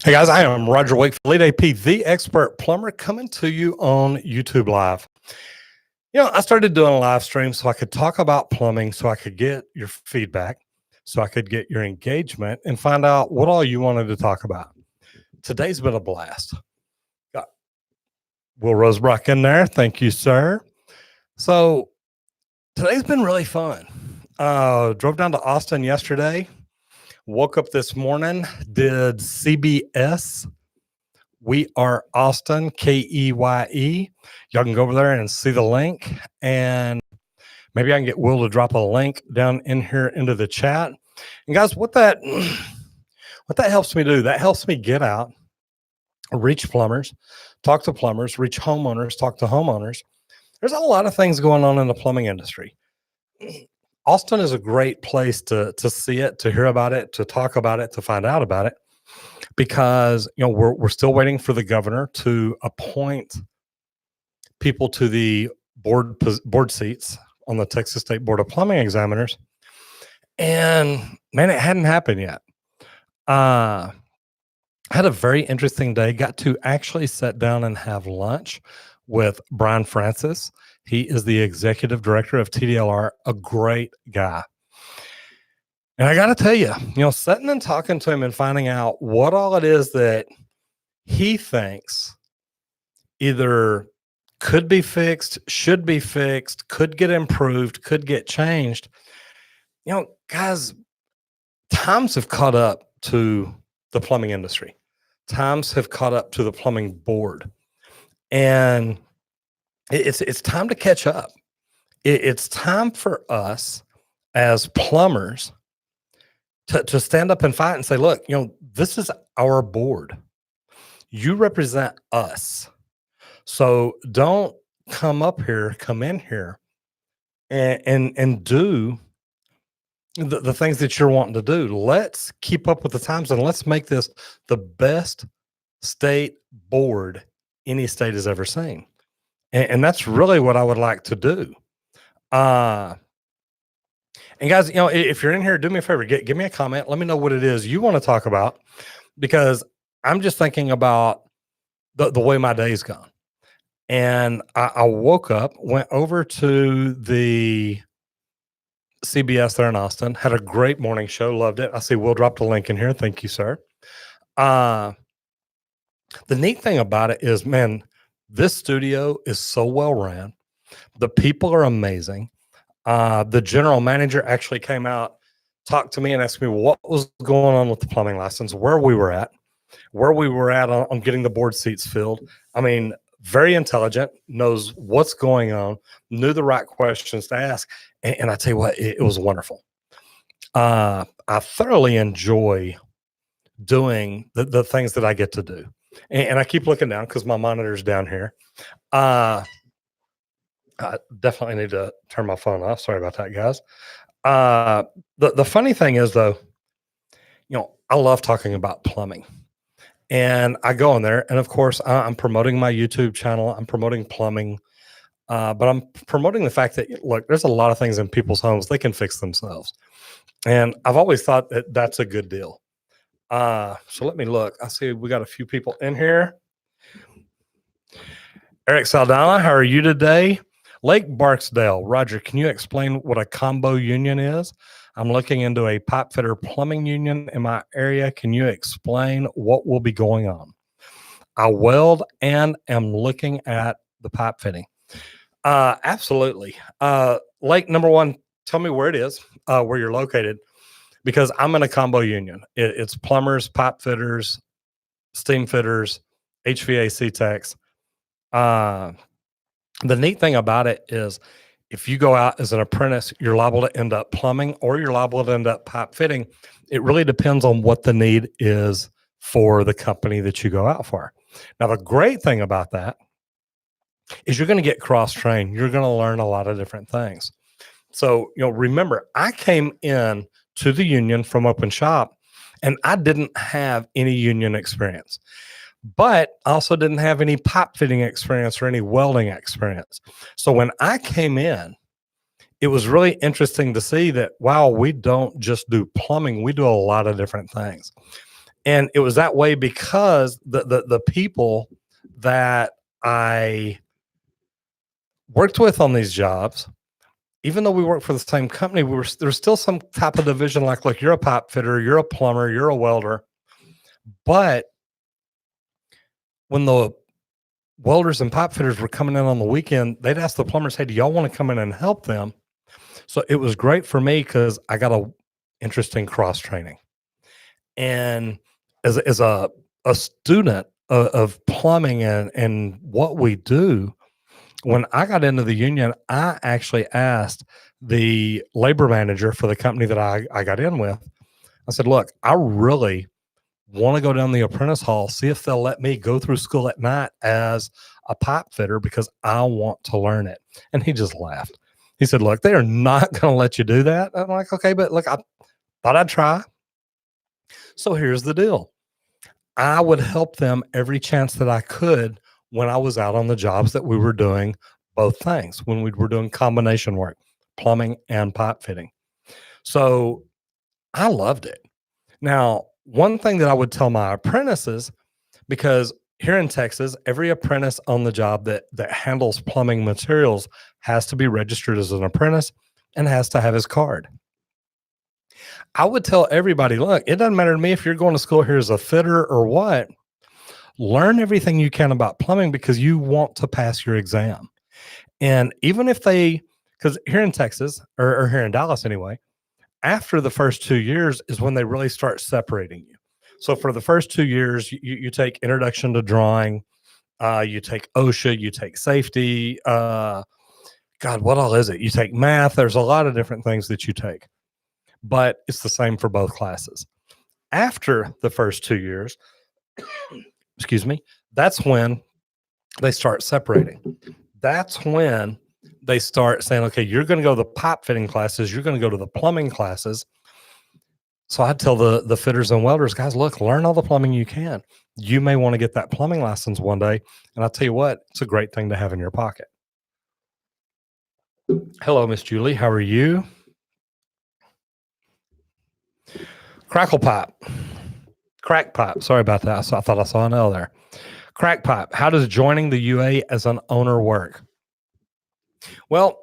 Hey guys, I am Roger Wakefield, Lead AP, the expert plumber, coming to you on YouTube Live. I started doing a live stream so I could talk about plumbing, so I could get your feedback, so I could get your engagement and find out what all you wanted to talk about. Today's been a blast. Got Will Rosebrock in there. Thank you, sir. So today's been really fun. Drove down to Austin yesterday. Woke up this morning, did CBS. We Are Austin, KEYE. Y'all can go over there and see the link. And maybe I can get Will to drop a link down in here into the chat. And guys, what that helps me do, that helps me get out, reach plumbers, talk to plumbers, reach homeowners, talk to homeowners. There's a lot of things going on in the plumbing industry. Austin is a great place to see it, to hear about it, to talk about it, to find out about it, because we're still waiting for the governor to appoint people to the board seats on the Texas State Board of Plumbing Examiners, and man, it hadn't happened yet. I had a very interesting day. Got to actually sit down and have lunch with Brian Francis. He is the executive director of TDLR, a great guy. And I got to tell you, sitting and talking to him and finding out what all it is that he thinks either could be fixed, should be fixed, could get improved, could get changed. Guys, times have caught up to the plumbing industry. Times have caught up to the plumbing board. And it's time to catch up. It's time for us as plumbers to stand up and fight and say, look, this is our board. You represent us. So don't come in here and do the things that you're wanting to do. Let's keep up with the times and let's make this the best state board any state has ever seen. And that's really what I would like to do. And guys, if you're in here, do me a favor, give me a comment. Let me know what it is you want to talk about, because I'm just thinking about the way my day's gone. And I woke up, went over to the CBS there in Austin, had a great morning show, loved it. I see Will dropped a link in here. Thank you, sir. The neat thing about it is, man, this studio is so well ran. The people are amazing. The general manager actually came out, talked to me, and asked me what was going on with the plumbing license, where we were at on getting the board seats filled. I mean, very intelligent, knows what's going on, knew the right questions to ask. And I tell you what, it was wonderful. I thoroughly enjoy doing the things that I get to do. And I keep looking down because my monitor's down here. I definitely need to turn my phone off. Sorry about that, guys. The funny thing is, though, I love talking about plumbing. And I go in there, and of course, I'm promoting my YouTube channel. I'm promoting plumbing, but I'm promoting the fact that, look, there's a lot of things in people's homes they can fix themselves. And I've always thought that that's a good deal. So let me look. I see we got a few people in here. Eric Saldana, how are you today? Lake Barksdale, Roger, can you explain what a combo union is? I'm looking into a pipe fitter plumbing union in my area. Can you explain what will be going on? I weld and am looking at the pipe fitting. Absolutely. Lake, number one, tell me where it is, where you're located, because I'm in a combo union. It's plumbers, pipe fitters, steam fitters, HVAC techs. The neat thing about it is, if you go out as an apprentice, you're liable to end up plumbing or you're liable to end up pipe fitting. It really depends on what the need is for the company that you go out for. Now, the great thing about that is you're going to get cross-trained. You're going to learn a lot of different things. So, remember, I came in to the union from Open Shop, and I didn't have any union experience. But I also didn't have any pipe fitting experience or any welding experience. So when I came in, it was really interesting to see that, wow, we don't just do plumbing. We do a lot of different things. And it was that way because the people that I worked with on these jobs, even though we worked for the same company, there's still some type of division. Like, look, you're a pipe fitter, you're a plumber, you're a welder. But when the welders and pipe fitters were coming in on the weekend, they'd ask the plumbers, "Hey, do y'all want to come in and help them?" So it was great for me because I got a interesting cross training. And as a student of plumbing and what we do, when I got into the union, I actually asked the labor manager for the company that I got in with. I said, "Look, I really want to go down the apprentice hall, see if they'll let me go through school at night as a pipe fitter because I want to learn it." And he just laughed. He said, "Look, they are not going to let you do that." I'm like, "Okay, but look, I thought I'd try." So here's the deal. I would help them every chance that I could when I was out on the jobs that we were doing both things, when we were doing combination work, plumbing and pipe fitting. So I loved it. Now, one thing that I would tell my apprentices, because here in Texas, every apprentice on the job that handles plumbing materials has to be registered as an apprentice and has to have his card. I would tell everybody, look, it doesn't matter to me if you're going to school here as a fitter or what. Learn everything you can about plumbing because you want to pass your exam. And even if because here in Texas or here in Dallas anyway, after the first 2 years is when they really start separating you. So for the first 2 years, you take introduction to drawing, you take OSHA, you take safety. God, what all is it? You take math. There's a lot of different things that you take, but it's the same for both classes. After the first 2 years, excuse me, that's when they start separating. That's when they start saying, okay, you're going to go to the pipe fitting classes, you're going to go to the plumbing classes. So I tell the fitters and welders, guys, look, learn all the plumbing you can. You may want to get that plumbing license one day. And I'll tell you what, it's a great thing to have in your pocket. Hello, Miss Julie. How are you? Crackle pipe. Crack pipe. Sorry about that. I thought I saw an L there. Crack pipe. How does joining the UA as an owner work? Well,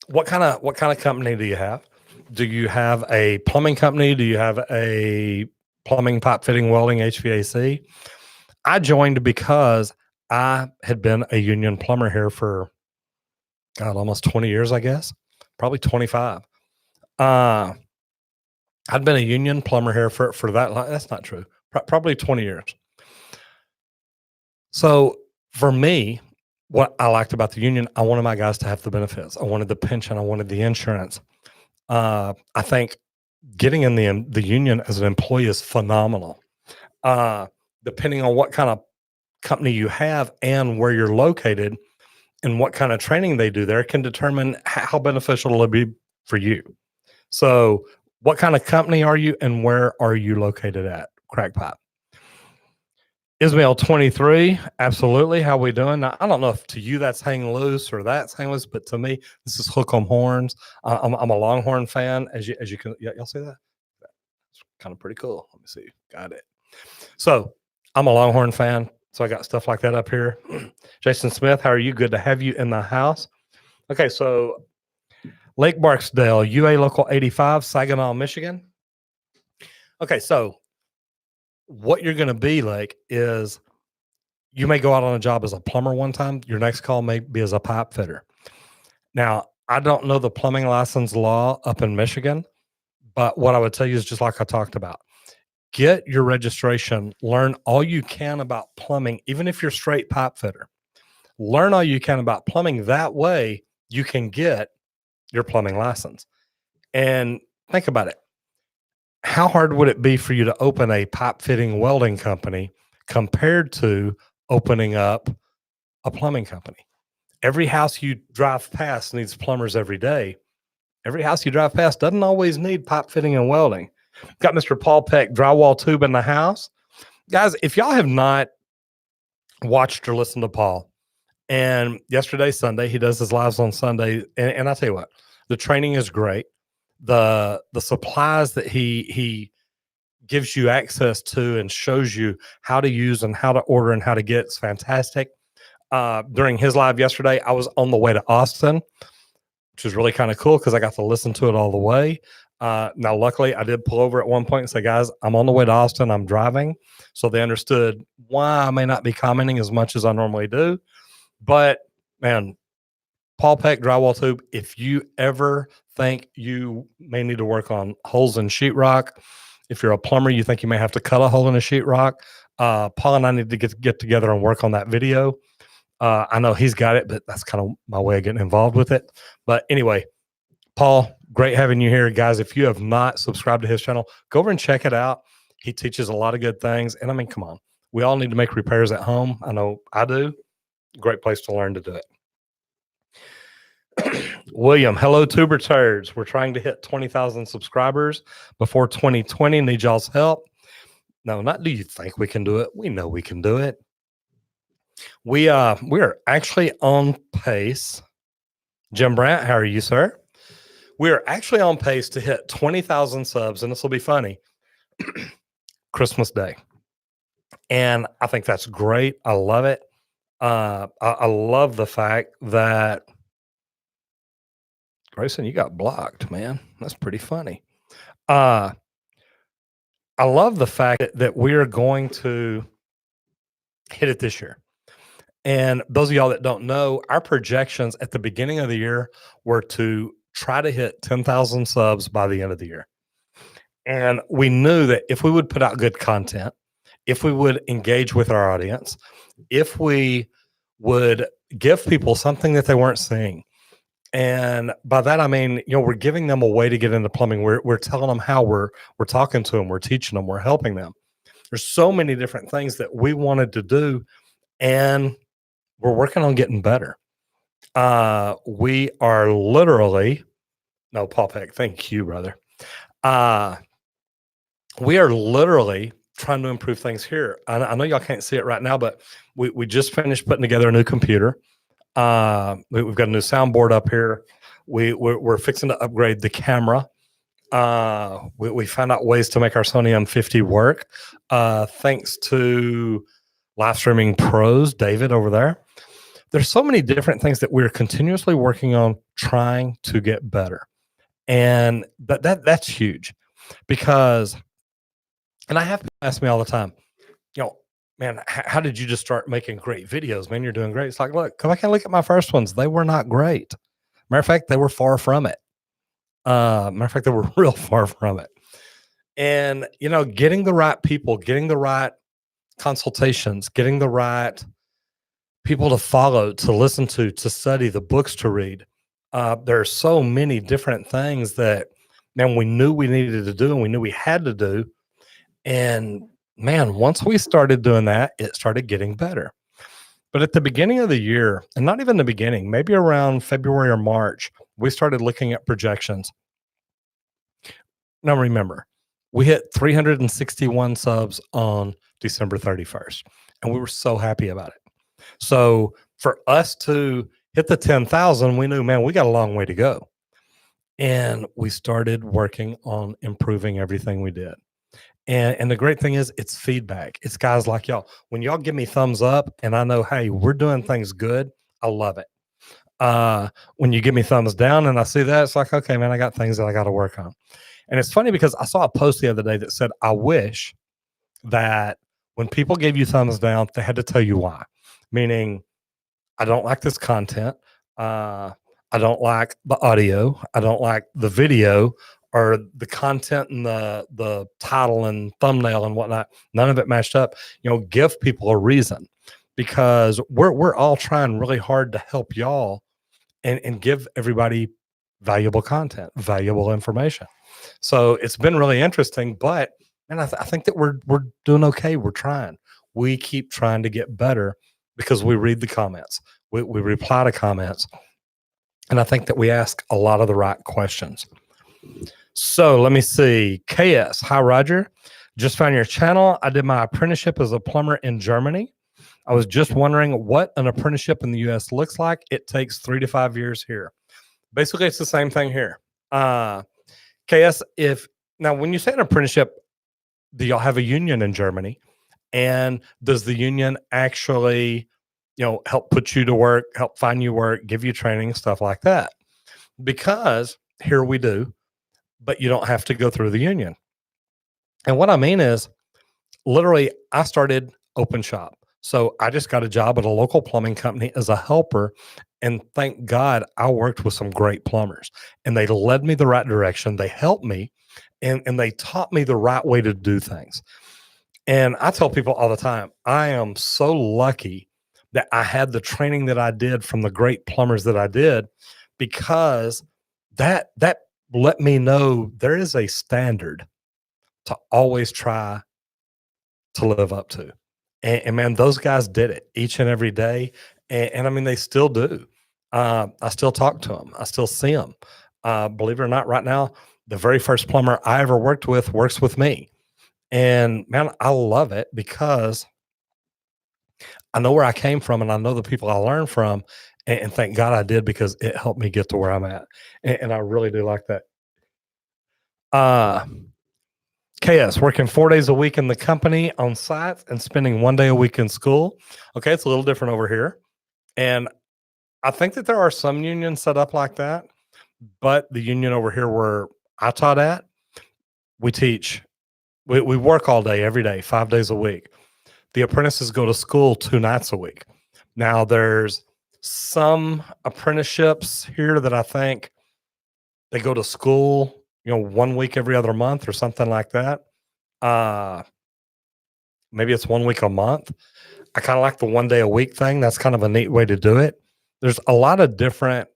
what kind of company do you have? Do you have a plumbing company? Do you have a plumbing, pipe fitting, welding, HVAC? I joined because I had been a union plumber here for almost 20 years, I guess, probably 25. I'd been a union plumber here for that. That's not true. Probably 20 years. So for me, what I liked about the union, I wanted my guys to have the benefits. I wanted the pension. I wanted the insurance. I think getting in the union as an employee is phenomenal. Depending on what kind of company you have and where you're located and what kind of training they do there can determine how beneficial it'll be for you. So what kind of company are you and where are you located at? Crackpipe. Ismail 23, absolutely. How we doing? Now, I don't know if to you that's hang loose or that's hang loose, but to me, this is hook 'em horns. I'm a Longhorn fan, as you can. Y'all see that? It's kind of pretty cool. Let me see. Got it. So I'm a Longhorn fan, so I got stuff like that up here. Jason Smith, how are you? Good to have you in the house. Okay, so Lake Barksdale, UA Local 85, Saginaw, Michigan. Okay, so what you're going to be like is you may go out on a job as a plumber one time. Your next call may be as a pipe fitter. Now, I don't know the plumbing license law up in Michigan, but what I would tell you is just like I talked about, get your registration, learn all you can about plumbing, even if you're straight pipe fitter. Learn all you can about plumbing. That way you can get your plumbing license. And think about it. How hard would it be for you to open a pipe fitting welding company compared to opening up a plumbing company? Every house you drive past needs plumbers every day. Every house you drive past doesn't always need pipe fitting and welding. Got Mr. Paul Peck, drywall tube in the house. Guys, if y'all have not watched or listened to Paul, and yesterday, Sunday, he does his lives on Sunday, and I tell you what, the training is great. The supplies that he gives you access to and shows you how to use and how to order and how to get. It's fantastic. During his live yesterday, I was on the way to Austin, which is really kind of cool because I got to listen to it all the way. Now, luckily, I did pull over at one point and say, guys, I'm on the way to Austin. I'm driving. So they understood why I may not be commenting as much as I normally do. But, man, Paul Peck Drywall Tube, if you ever think you may need to work on holes in sheetrock, if you're a plumber, you think you may have to cut a hole in a sheetrock, Paul and I need to get together and work on that video. I know he's got it, but that's kind of my way of getting involved with it. But anyway, Paul, great having you here. Guys, if you have not subscribed to his channel, go over and check it out. He teaches a lot of good things. And I mean, come on, we all need to make repairs at home. I know I do. Great place to learn to do it. William, hello, Tuber Turds. We're trying to hit 20,000 subscribers before 2020. Need y'all's help. No, not do you think we can do it? We know we can do it. We are actually on pace. Jim Brandt, how are you, sir? We are actually on pace to hit 20,000 subs, and this will be funny. Christmas Day. And I think that's great. I love it. I love the fact that Grayson, you got blocked, man. That's pretty funny. I love the fact that we are going to hit it this year. And those of y'all that don't know, our projections at the beginning of the year were to try to hit 10,000 subs by the end of the year. And we knew that if we would put out good content, if we would engage with our audience, if we would give people something that they weren't seeing. And by that, I mean, we're giving them a way to get into plumbing. We're telling them how we're talking to them. We're teaching them. We're helping them. There's so many different things that we wanted to do. And we're working on getting better. We are literally, no, Paul Peck, thank you, brother. We are literally trying to improve things here. I know y'all can't see it right now, but we just finished putting together a new computer. We've got a new soundboard up here. We're fixing to upgrade the camera. We found out ways to make our Sony M50 work. Thanks to live streaming pros, David over there. There's so many different things that we're continuously working on, trying to get better. And that's huge because, and I have people ask me all the time, man, how did you just start making great videos? Man, you're doing great. It's like, look, come back and look at my first ones. They were not great. Matter of fact, they were far from it. Matter of fact, they were real far from it. And, getting the right people, getting the right consultations, getting the right people to follow, to listen to study, the books to read. There are so many different things that, man, we knew we needed to do and we knew we had to do. And man, once we started doing that, it started getting better. But at the beginning of the year, and not even the beginning, maybe around February or March, we started looking at projections. Now remember, we hit 361 subs on December 31st, and we were so happy about it. So for us to hit the 10,000, we knew, man, we got a long way to go. And we started working on improving everything we did. And the great thing is it's feedback. It's guys like y'all. When y'all give me thumbs up and I know, hey, we're doing things good, I love it. When you give me thumbs down and I see that, it's like, okay, man, I got things that I got to work on. And it's funny because I saw a post the other day that said, I wish that when people gave you thumbs down, they had to tell you why. Meaning, I don't like this content. I don't like the audio. I don't like the video or the content and the title and thumbnail and whatnot. None of it matched up. Give people a reason because we're all trying really hard to help y'all and give everybody valuable content, valuable information. So it's been really interesting, but man, I think that we're doing okay. We're trying. We keep trying to get better because we read the comments. We reply to comments. And I think that we ask a lot of the right questions. So let me see. KS, hi, Roger. Just found your channel. I did my apprenticeship as a plumber in Germany. I was just wondering what an apprenticeship in the U.S. looks like. It takes 3 to 5 years here. Basically, it's the same thing here. KS, now when you say an apprenticeship, Do y'all have a union in Germany? And does the union actually, help put you to work, help find you work, give you training, stuff like that? Because here we do, but you don't have to go through the union. And what I mean is, literally, I started open shop. So I just got a job at a local plumbing company as a helper. And thank God I worked with some great plumbers and they led me the right direction. They helped me and they taught me the right way to do things. And I tell people all the time, I am so lucky that I had the training that I did from the great plumbers that I did, because that let me know there is a standard to always try to live up to. And man, those guys did it each and every day. And I mean, they still do. I still talk to them. I still see them. Believe it or not, right now, the very first plumber I ever worked with works with me. And man, I love it because I know where I came from and I know the people I learned from. And thank God I did, because it helped me get to where I'm at. And I really do like that. Uh, KS, working 4 days a week in the company on site and spending 1 day a week in school. Okay, it's a little different over here. And I think that there are some unions set up like that, but the union over here where I taught at, we teach, we work all day, every day, 5 days a week. The apprentices go to school 2 nights a week. Now, there's some apprenticeships here that I think they go to school, 1 week every other month or something like that. Maybe it's 1 week a month. I kind of like the 1 day a week thing. That's kind of a neat way to do it. There's a lot of different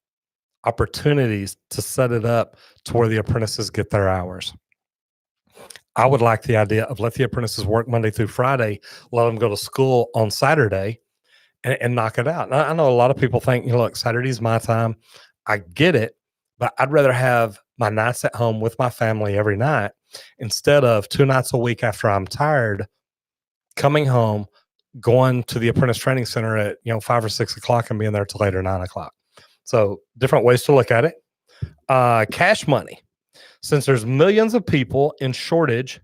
opportunities to set it up to where the apprentices get their hours. I would like the idea of let the apprentices work Monday through Friday, let them go to school on Saturday and knock it out. And I know a lot of people think, look, Saturday's my time. I get it, but I'd rather have my nights at home with my family every night instead of 2 nights a week after I'm tired, coming home, going to the apprentice training center at 5 or 6 o'clock and being there till later 9 o'clock. So different ways to look at it. Cash money. Since there's millions of people in shortage,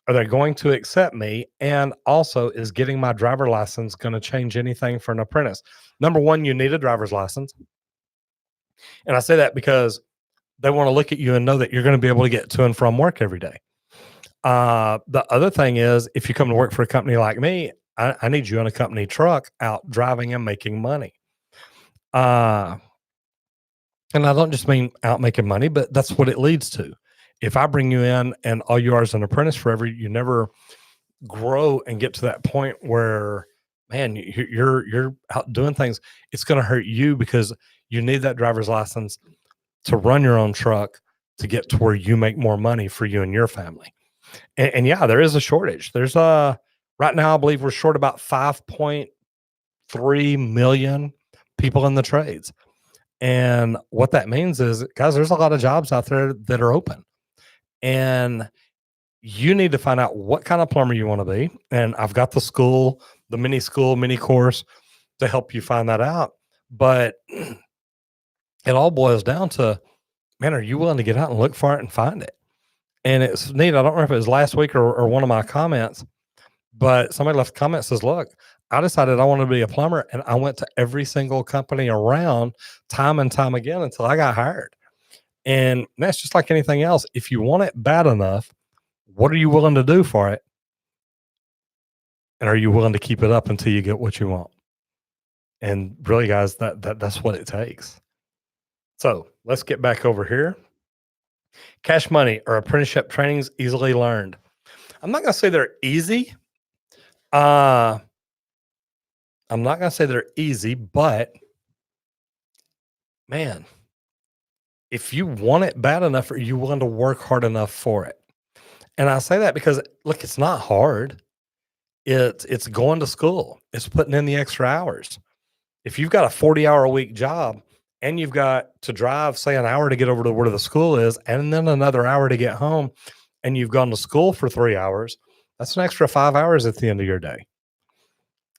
are they going to accept me? And also, is getting my driver license going to change anything for an apprentice? Number one, you need a driver's license. And I say that because they want to look at you and know that you're going to be able to get to and from work every day. The other thing is, if you come to work for a company like me, I need you in a company truck out driving and making money. And I don't just mean out making money, but that's what it leads to. If I bring you in and all you are is an apprentice forever, you never grow and get to that point where, man, you're out doing things. It's going to hurt you because you need that driver's license to run your own truck to get to where you make more money for you and your family. And yeah, there is a shortage. There's right now, I believe we're short about 5.3 million people in the trades. And what that means is, guys, there's a lot of jobs out there that are open. And you need to find out what kind of plumber you want to be. And I've got the mini course to help you find that out. But it all boils down to, man, are you willing to get out and look for it and find it? And it's neat. I don't remember if it was last week or one of my comments, but somebody left a comment, says, look, I decided I wanted to be a plumber and I went to every single company around time and time again until I got hired. And that's just like anything else. If you want it bad enough, what are you willing to do for it? And are you willing to keep it up until you get what you want? And really, guys, that's what it takes. So let's get back over here. Cash money or apprenticeship trainings easily learned. I'm not going to say they're easy. I'm not going to say they're easy, but man, if you want it bad enough, are you willing to work hard enough for it? And I say that because, look, it's not hard. It's going to school. It's putting in the extra hours. If you've got a 40-hour a week job and you've got to drive, say, an hour to get over to where the school is, and then another hour to get home, and you've gone to school for 3 hours, that's an extra 5 hours at the end of your day.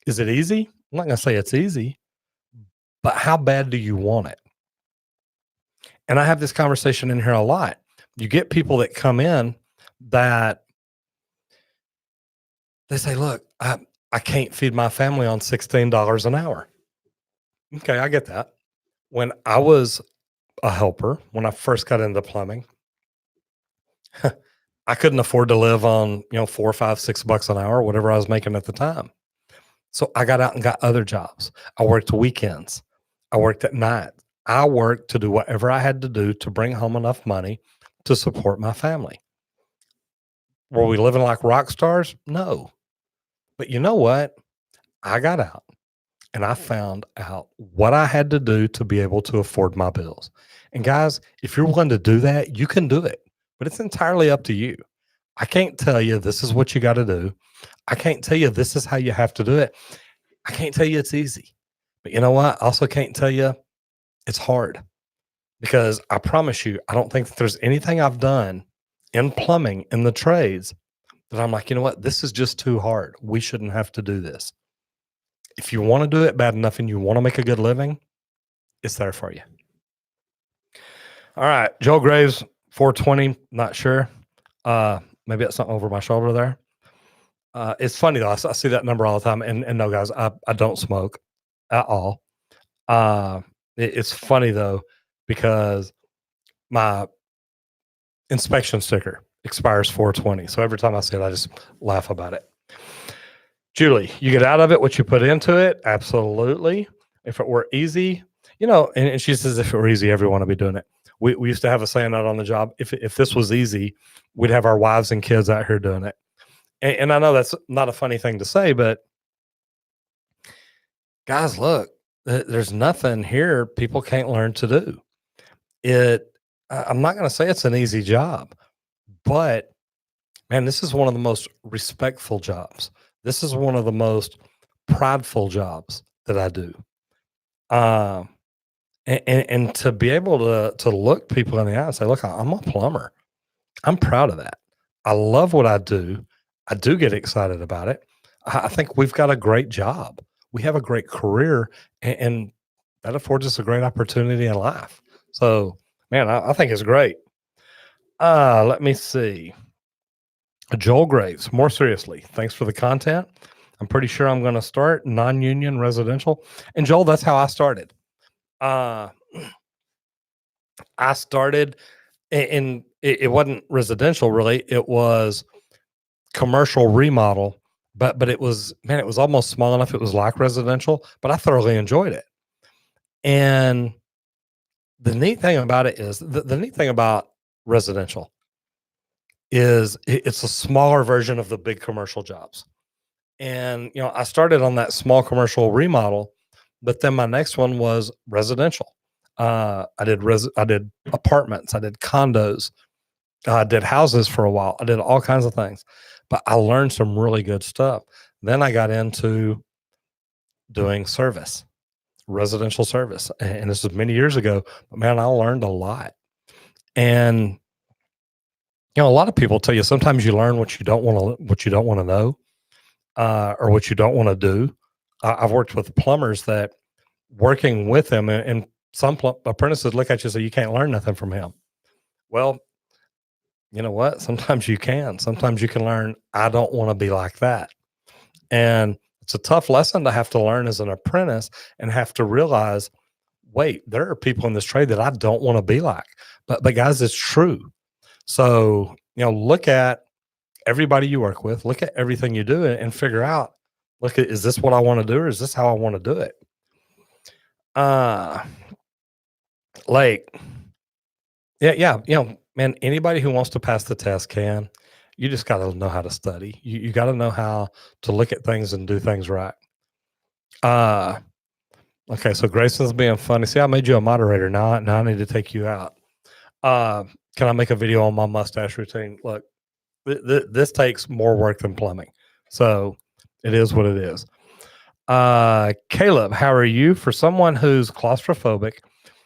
Is it easy? I'm not going to say it's easy, but how bad do you want it? And I have this conversation in here a lot. You get people that come in that They say, look, I can't feed my family on $16 an hour. Okay, I get that. When I was a helper, when I first got into plumbing, I couldn't afford to live on, 4, 5, $6 an hour, whatever I was making at the time. So I got out and got other jobs. I worked weekends. I worked at night. I worked to do whatever I had to do to bring home enough money to support my family. Were we living like rock stars? No. But you know what? I got out and I found out what I had to do to be able to afford my bills. And guys, if you're willing to do that, you can do it, but it's entirely up to you. I can't tell you this is what you got to do. I can't tell you this is how you have to do it. I can't tell you it's easy. But you know what? I also can't tell you it's hard, because I promise you, I don't think that there's anything I've done in plumbing, in the trades, that I'm like, you know what? This is just too hard. We shouldn't have to do this. If you want to do it bad enough and you want to make a good living, it's there for you. All right. Joe Graves, 420, not sure. Maybe that's something over my shoulder there. It's funny though. I see that number all the time. And no, guys, I don't smoke at all. It's funny though, because my inspection sticker expires 420. So every time I see it, I just laugh about it. Julie, you get out of it what you put into it. Absolutely. If it were easy, and she says, if it were easy, everyone would be doing it. We used to have a saying out on the job. If this was easy, we'd have our wives and kids out here doing it. And I know that's not a funny thing to say, but guys, look, there's nothing here people can't learn to do. I'm not going to say it's an easy job, but man, this is one of the most respectful jobs. This is one of the most prideful jobs that I do. And to be able to look people in the eye and say, look, I'm a plumber. I'm proud of that. I love what I do. I do get excited about it. I think we've got a great job. We have a great career, and that affords us a great opportunity in life. So, man, I think it's great. Let me see. Joel Graves, more seriously, thanks for the content. I'm pretty sure I'm going to start non-union residential. And Joel, that's how I started. I started in it wasn't residential really. It was commercial remodel, but it was almost small enough. It was like residential, but I thoroughly enjoyed it. And the neat thing about it is the neat thing about residential is it's a smaller version of the big commercial jobs. And I started on that small commercial remodel, but then my next one was residential. I did apartments, I did condos, I did houses for a while. I did all kinds of things, but I learned some really good stuff. Then I got into doing service, residential service, and this was many years ago. But man, I learned a lot. And a lot of people tell you sometimes you learn what you don't want to know, or what you don't want to do. I've worked with plumbers that working with them, and some apprentices look at you and say, you can't learn nothing from him. Well, you know what? Sometimes you can. Sometimes you can learn, I don't want to be like that. And it's a tough lesson to have to learn as an apprentice, and have to realize, wait, there are people in this trade that I don't want to be like. But guys, it's true. So, look at everybody you work with, look at everything you do, and figure out, is this what I want to do, or is this how I want to do it? Like, yeah, man, anybody who wants to pass the test can. You just got to know how to study. You got to know how to look at things and do things right. Okay, so Grayson's being funny. See, I made you a moderator. Now I need to take you out. Can I make a video on my mustache routine? Look, this takes more work than plumbing, so it is what it is. Caleb, how are you? For someone who's claustrophobic,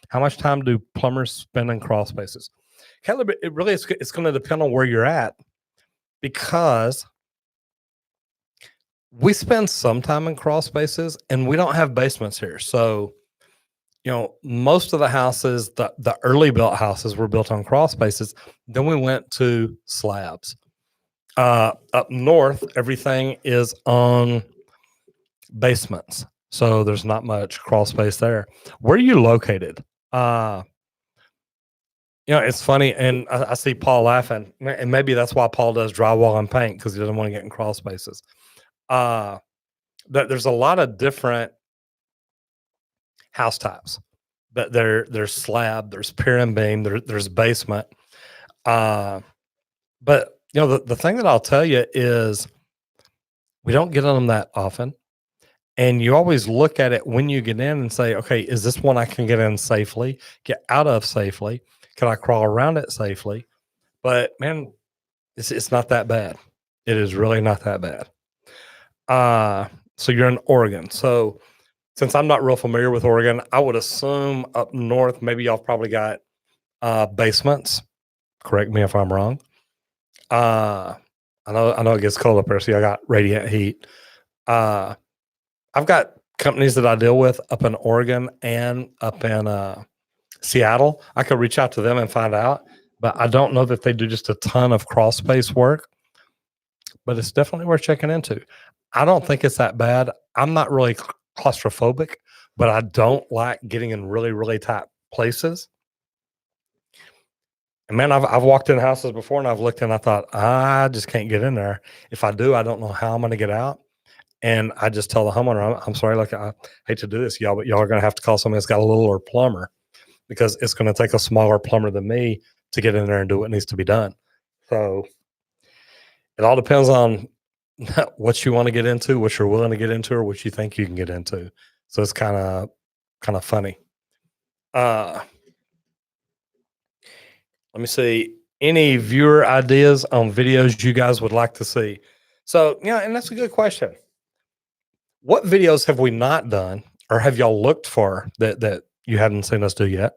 how much time do plumbers spend in crawl spaces? Caleb, it's going to depend on where you're at, because we spend some time in crawl spaces, and we don't have basements here. So, most of the houses, the early built houses, were built on crawl spaces. Then we went to slabs. Up north, everything is on basements, so there's not much crawl space there. Where are you located? Uh, it's funny, and I see Paul laughing, and maybe that's why Paul does drywall and paint because he doesn't want to get in crawl spaces. Uh, there's a lot of different house types. But there's slab, there's pier and beam, there's basement. Uh, but the thing that I'll tell you is we don't get on them that often. And you always look at it when you get in and say, okay, is this one I can get in safely, get out of safely? Can I crawl around it safely? But man, it's not that bad. It is really not that bad. So you're in Oregon. So since I'm not real familiar with Oregon, I would assume up north, maybe y'all probably got basements. Correct me if I'm wrong. I know it gets cold up there, so I got radiant heat. I've got companies that I deal with up in Oregon and up in Seattle. I could reach out to them and find out, but I don't know that they do just a ton of crawl space work. But it's definitely worth checking into. I don't think it's that bad. I'm not really claustrophobic, but I don't like getting in really, really tight places. And man, I've walked in houses before and I've looked and I thought, I just can't get in there. If I do, I don't know how I'm going to get out. And I just tell the homeowner, I'm sorry, like I hate to do this, y'all, but y'all are going to have to call somebody that's got a littler plumber because it's going to take a smaller plumber than me to get in there and do what needs to be done. So it all depends on what you want to get into, what you're willing to get into, or what you think you can get into. So it's kind of funny. Let me see. Any viewer ideas on videos you guys would like to see? So, and that's a good question. What videos have we not done or have y'all looked for that you hadn't seen us do yet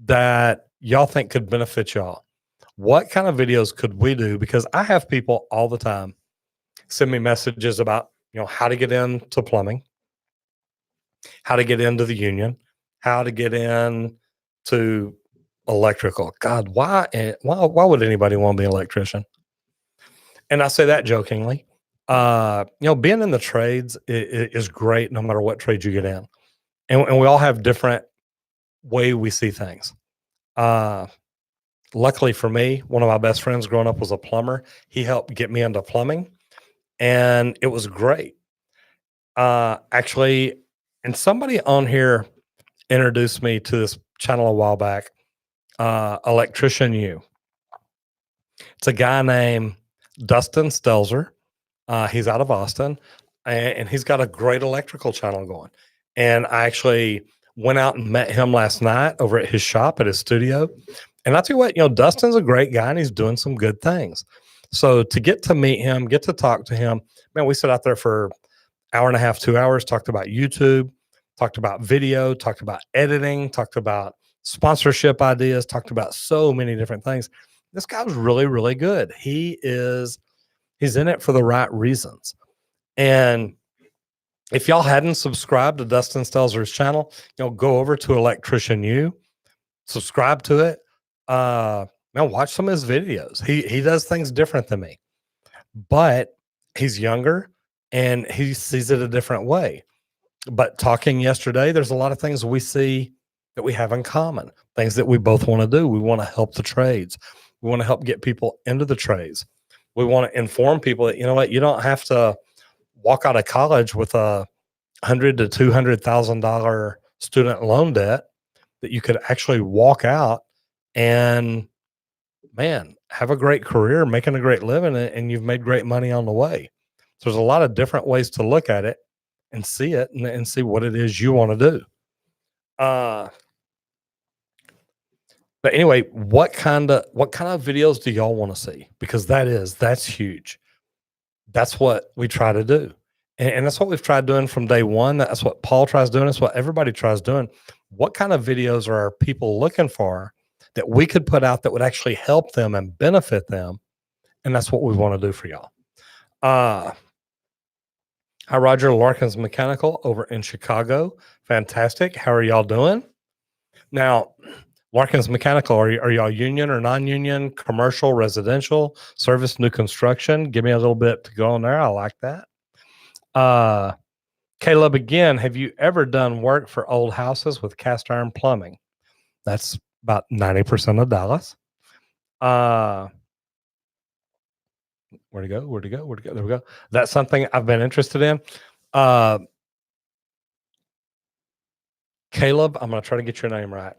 that y'all think could benefit y'all? What kind of videos could we do? Because I have people all the time send me messages about, how to get into plumbing, how to get into the union, how to get into electrical. God, why would anybody want to be an electrician? And I say that jokingly. Being in the trades is great no matter what trade you get in. And we all have different way we see things. Luckily for me, one of my best friends growing up was a plumber. He helped get me into plumbing and it was great. Actually, and somebody on here introduced me to this channel a while back, Electrician U. It's a guy named Dustin Stelzer. He's out of Austin, and he's got a great electrical channel going. And I actually went out and met him last night over at his shop at his studio. And I tell you what, Dustin's a great guy and he's doing some good things. So to get to meet him, get to talk to him, man, we sat out there for hour and a half, 2 hours, talked about YouTube, talked about video, talked about editing, talked about sponsorship ideas, talked about so many different things. This guy was really, really good. He's in it for the right reasons. And if y'all hadn't subscribed to Dustin Stelzer's channel, go over to Electrician U, subscribe to it. Man, watch some of his videos. He does things different than me, but he's younger and he sees it a different way. But talking yesterday, there's a lot of things we see that we have in common, things that we both want to do. We want to help the trades. We want to help get people into the trades. We want to inform people that, you don't have to walk out of college with a $100,000 to $200,000 student loan debt, that you could actually walk out and, man, have a great career, making a great living, and you've made great money on the way. So there's a lot of different ways to look at it and see it and see what it is you want to do. But anyway, what kind of videos do y'all want to see? Because that's huge. That's what we try to do. And that's what we've tried doing from day one. That's what Paul tries doing. That's what everybody tries doing. What kind of videos are people looking for that we could put out that would actually help them and benefit them? And that's what we want to do for y'all. Hi, Roger. Larkins Mechanical over in Chicago. Fantastic. How are y'all doing? Now, Larkins Mechanical, are y'all union or non-union, commercial, residential, service, new construction? Give me a little bit to go on there. I like that. Caleb, again, have you ever done work for old houses with cast iron plumbing? That's about 90% of Dallas. Where'd it go? Where'd it go? Where'd it go? There we go. That's something I've been interested in. Caleb, I'm going to try to get your name right.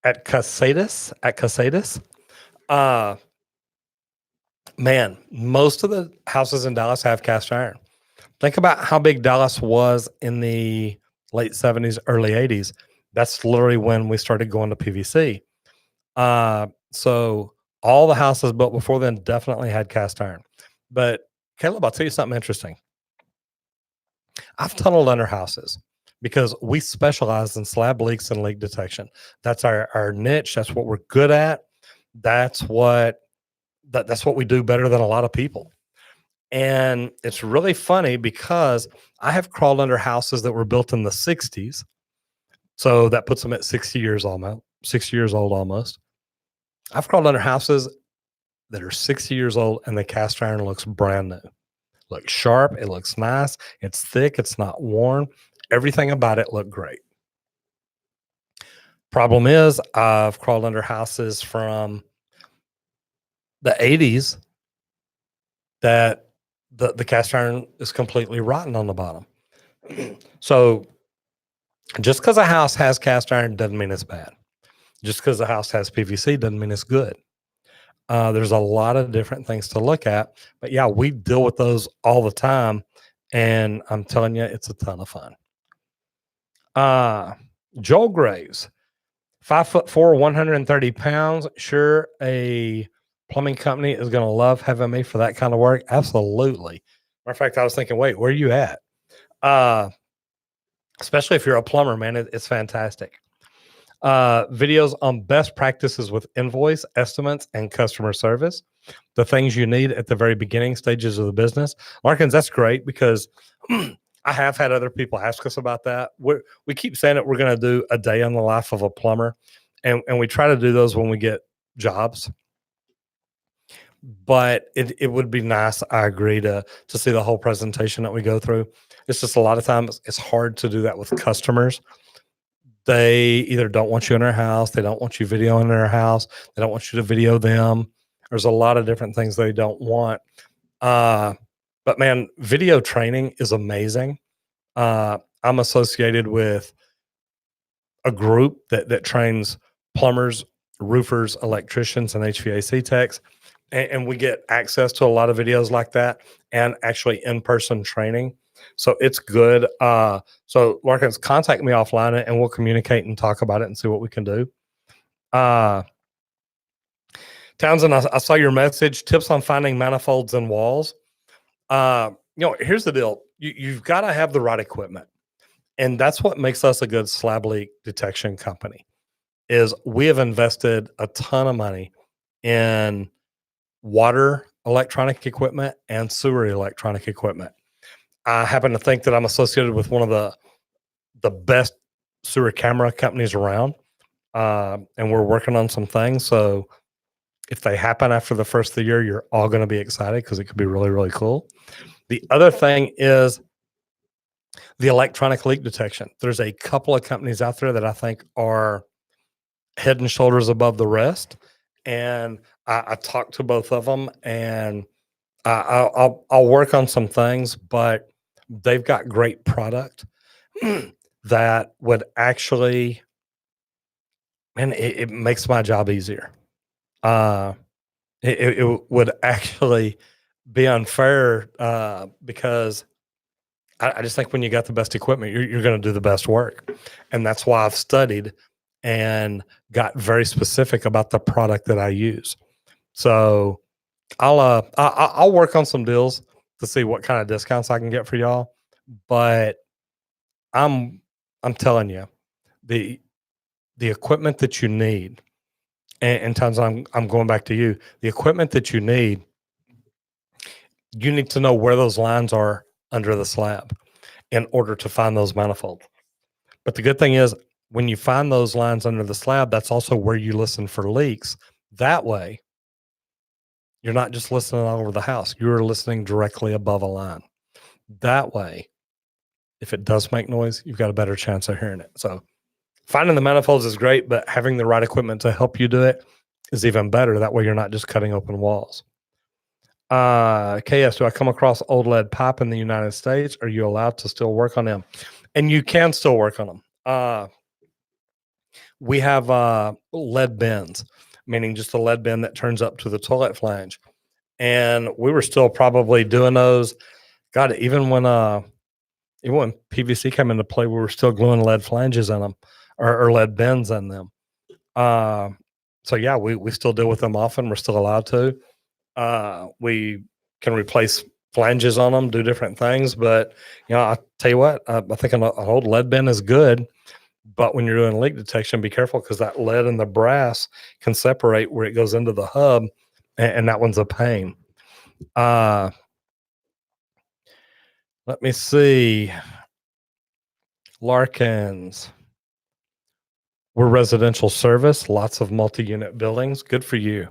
At Casadas, man, most of the houses in Dallas have cast iron. Think about how big Dallas was in the late 70s, early 80s. That's literally when we started going to PVC. So all the houses built before then definitely had cast iron. But Caleb, I'll tell you something interesting. I've tunneled under houses because we specialize in slab leaks and leak detection. That's our niche. That's what we're good at. That's what we do better than a lot of people. And it's really funny because I have crawled under houses that were built in the 60s. So that puts them at 60 years almost, 60 years old almost. I've crawled under houses that are 60 years old and the cast iron looks brand new. Looks sharp, it looks nice, it's thick, it's not worn. Everything about it looked great. Problem is, I've crawled under houses from the 80s that the cast iron is completely rotten on the bottom. So just because a house has cast iron doesn't mean it's bad. Just because the house has PVC doesn't mean it's good. There's a lot of different things to look at, but yeah, we deal with those all the time, and I'm telling you, it's a ton of fun. Joel Graves, 5'4", 130 pounds. Sure, a plumbing company is going to love having me for that kind of work. Absolutely. Matter of fact, I was thinking, wait, where are you at? Especially if you're a plumber, man, it's fantastic. Videos on best practices with invoice estimates and customer service, the things you need at the very beginning stages of the business. Larkins, that's great because I have had other people ask us about that. We keep saying that we're going to do a day in the life of a plumber, and we try to do those when we get jobs. But it would be nice, I agree, to see the whole presentation that we go through. It's just a lot of times it's hard to do that with customers. They either don't want you in their house, they don't want you videoing their house, they don't want you to video them. There's a lot of different things they don't want. But man, video training is amazing. I'm associated with a group that trains plumbers, roofers, electricians, and HVAC techs. And we get access to a lot of videos like that and actually in-person training. So it's good. So Larkins, contact me offline and we'll communicate and talk about it and see what we can do. Townsend, I saw your message, tips on finding manifolds and walls. Here's the deal. You've got to have the right equipment. And that's what makes us a good slab leak detection company is we have invested a ton of money in water electronic equipment and sewer electronic equipment. I happen to think that I'm associated with one of the best sewer camera companies around, and we're working on some things. So if they happen after the first of the year, you're all going to be excited because it could be really, really cool. The other thing is the electronic leak detection. There's a couple of companies out there that I think are head and shoulders above the rest. And I talked to both of them, and I'll work on some things, but they've got great product that would actually, man, it makes my job easier. It would actually be unfair because I just think when you got the best equipment, you're going to do the best work. And that's why I've studied and got very specific about the product that I use. So I'll work on some deals to see what kind of discounts I can get for y'all. But I'm telling you, the equipment that you need, and times I'm going back to you, the equipment that you need to know where those lines are under the slab in order to find those manifolds. But the good thing is When you find those lines under the slab, that's also where you listen for leaks. That way, you're not just listening all over the house. You're listening directly above a line. That way, if it does make noise, you've got a better chance of hearing it. So finding the manifolds is great, but having the right equipment to help you do it is even better. That way you're not just cutting open walls. KS, do I come across old lead pipe in the United States? Are you allowed to still work on them? And you can still work on them. We have lead bins, meaning just a lead bin that turns up to the toilet flange. And we were still probably doing those. God, even when PVC came into play, we were still gluing lead flanges in them or lead bins in them. So yeah, we still deal with them often. We're still allowed to. We can replace flanges on them, do different things. But I tell you what, I think an old lead bin is good. But when you're doing leak detection, be careful because that lead and the brass can separate where it goes into the hub, and that one's a pain. Let me see. Larkins. We're residential service, lots of multi-unit buildings. Good for you.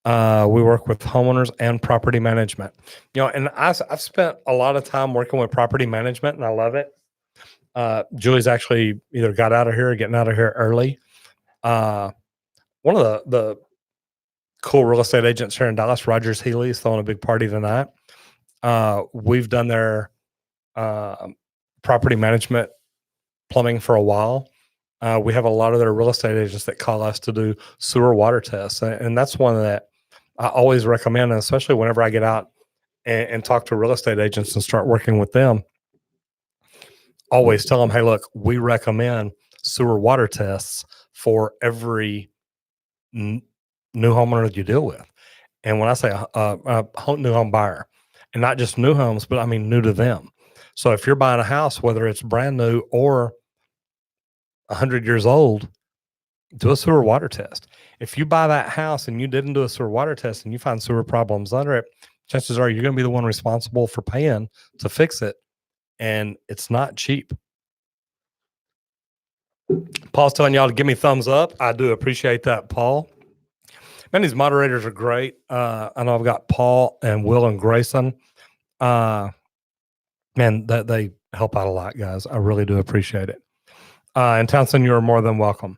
We work with homeowners and property management. And I've spent a lot of time working with property management, and I love it. Julie's actually either got out of here or getting out of here early. One of the cool real estate agents here in Dallas, Rogers Healy, is throwing a big party tonight. We've done their property management plumbing for a while. We have a lot of their real estate agents that call us to do sewer water tests. And that's one that I always recommend, and especially whenever I get out and talk to real estate agents and start working with them. Always tell them, hey, look, we recommend sewer water tests for every new homeowner you deal with. And when I say a new home buyer, and not just new homes, but I mean new to them. So if you're buying a house, whether it's brand new or 100 years old, do a sewer water test. If you buy that house and you didn't do a sewer water test and you find sewer problems under it, chances are you're going to be the one responsible for paying to fix it. And it's not cheap. Paul's telling y'all to give me thumbs up. I do appreciate that, Paul. Man, these moderators are great. I know I've got Paul and Will and Grayson. Man, that they help out a lot, guys. I really do appreciate it. And Townsend, you are more than welcome.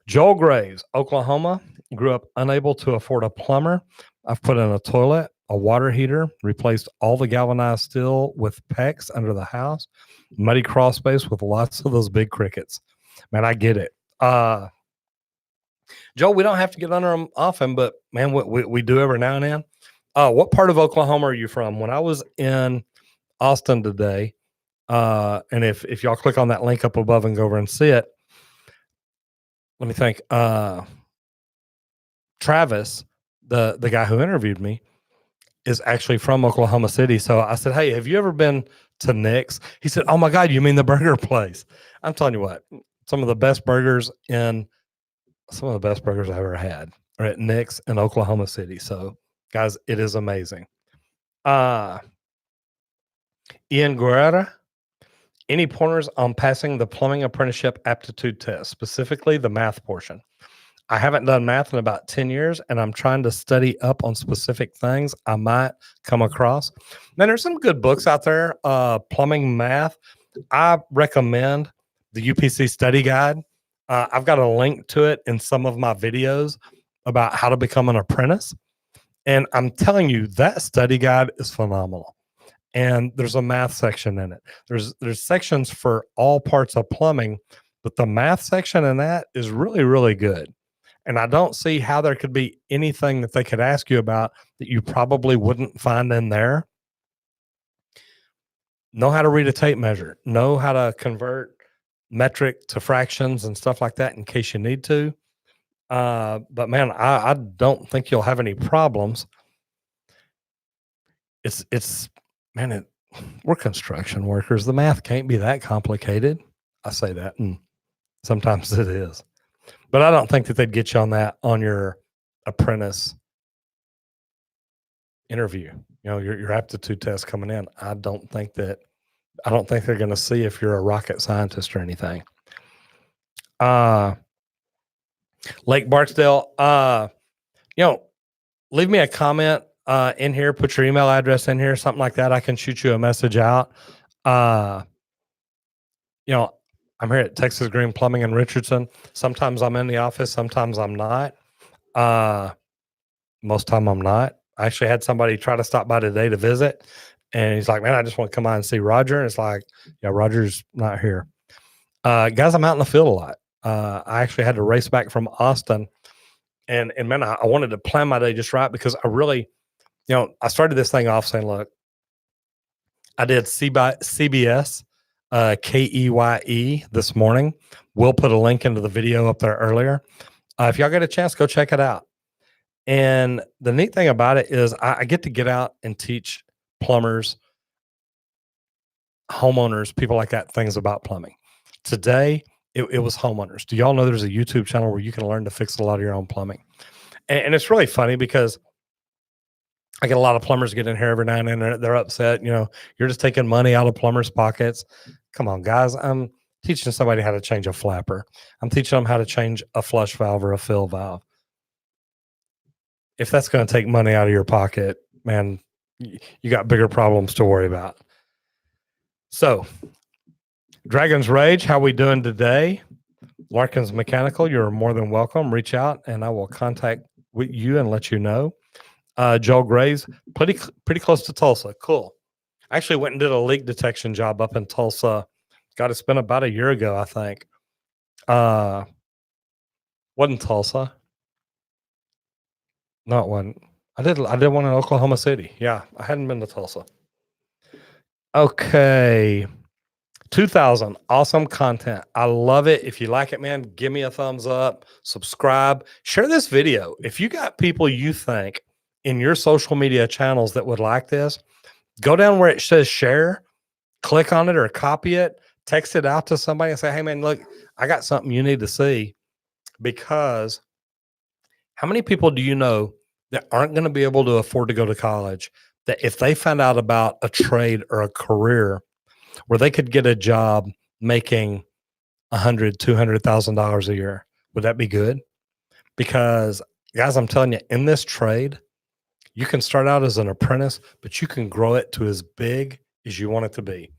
Joel Graves, Oklahoma, grew up unable to afford a plumber. I've put in a toilet, a water heater, replaced all the galvanized steel with PEX under the house, muddy crawl space with lots of those big crickets. Man, I get it. Joel, we don't have to get under them often, but man, we do every now and then. What part of Oklahoma are you from? When I was in Austin today, and if y'all click on that link up above and go over and see it, let me think. Travis, the guy who interviewed me, is actually from Oklahoma City. So I said, hey, have you ever been to Nick's? He said, oh my God, you mean the burger place? I'm telling you what, some of the best burgers I've ever had are at Nick's in Oklahoma City. So guys, it is amazing. Ian Guerrera, any pointers on passing the plumbing apprenticeship aptitude test, specifically the math portion? I haven't done math in about 10 years, and I'm trying to study up on specific things I might come across. Man, there's some good books out there, plumbing math. I recommend the UPC study guide. I've got a link to it in some of my videos about how to become an apprentice. And I'm telling you, that study guide is phenomenal. And there's a math section in it. There's sections for all parts of plumbing, but the math section in that is really, really good. And I don't see how there could be anything that they could ask you about that you probably wouldn't find in there. Know how to read a tape measure, know how to convert metric to fractions and stuff like that in case you need to. But man, I don't think you'll have any problems. We're construction workers. The math can't be that complicated. I say that, and sometimes it is. But I don't think that they'd get you on that on your apprentice interview. Your aptitude test coming in. I don't think they're going to see if you're a rocket scientist or anything. Uh, Lake Barksdale. Leave me a comment in here. Put your email address in here, something like that. I can shoot you a message out. Uh, I'm here at Texas Green Plumbing in Richardson. Sometimes I'm in the office, sometimes I'm not. Most time I'm not. I actually had somebody try to stop by today to visit, and he's like, "Man, I just want to come by and see Roger." And it's like, "Yeah, Roger's not here." Guys, I'm out in the field a lot. I actually had to race back from Austin, and man, I wanted to plan my day just right because I really, I started this thing off saying, "Look, I did CBS, KEYE this morning. We'll put a link into the video up there earlier. If y'all get a chance, go check it out." And the neat thing about it is I get to get out and teach plumbers, homeowners, people like that, things about plumbing. Today, it was homeowners. Do y'all know there's a YouTube channel where you can learn to fix a lot of your own plumbing? And it's really funny because I get a lot of plumbers get in here every now and then. They're upset. You're just taking money out of plumbers' pockets. Come on, guys. I'm teaching somebody how to change a flapper. I'm teaching them how to change a flush valve or a fill valve. If that's going to take money out of your pocket, man, you got bigger problems to worry about. So, Dragon's Rage, how we doing today? Larkins Mechanical, you're more than welcome. Reach out and I will contact with you and let you know. Joel Graves, pretty close to Tulsa. Cool. I actually went and did a leak detection job up in Tulsa. It's been about a year ago, I think. Wasn't Tulsa. No, it wasn't. I did one in Oklahoma City. Yeah, I hadn't been to Tulsa. Okay. 2000, awesome content. I love it. If you like it, man, give me a thumbs up, subscribe, share this video. If you got people you think in your social media channels that would like this, go down where it says share, click on it or copy it, text it out to somebody and say, "Hey man, look, I got something you need to see." Because how many people do you know that aren't going to be able to afford to go to college, that if they found out about a trade or a career where they could get a job making $100,000-$200,000 a year, would that be good? Because guys, I'm telling you, in this trade, you can start out as an apprentice, but you can grow it to as big as you want it to be.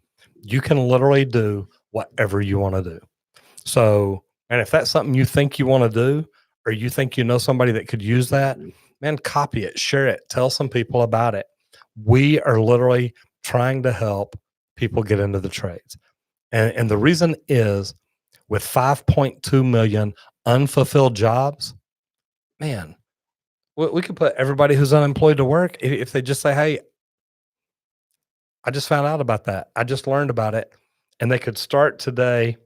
You can literally do whatever you want to do. So, and if that's something you think you want to do, or you think you know somebody that could use that, man, copy it, share it, tell some people about it. We are literally trying to help people get into the trades. And the reason is with 5.2 million unfulfilled jobs, man, we could put everybody who's unemployed to work if they just say, "Hey, I just found out about that. I just learned about it." And they could start today.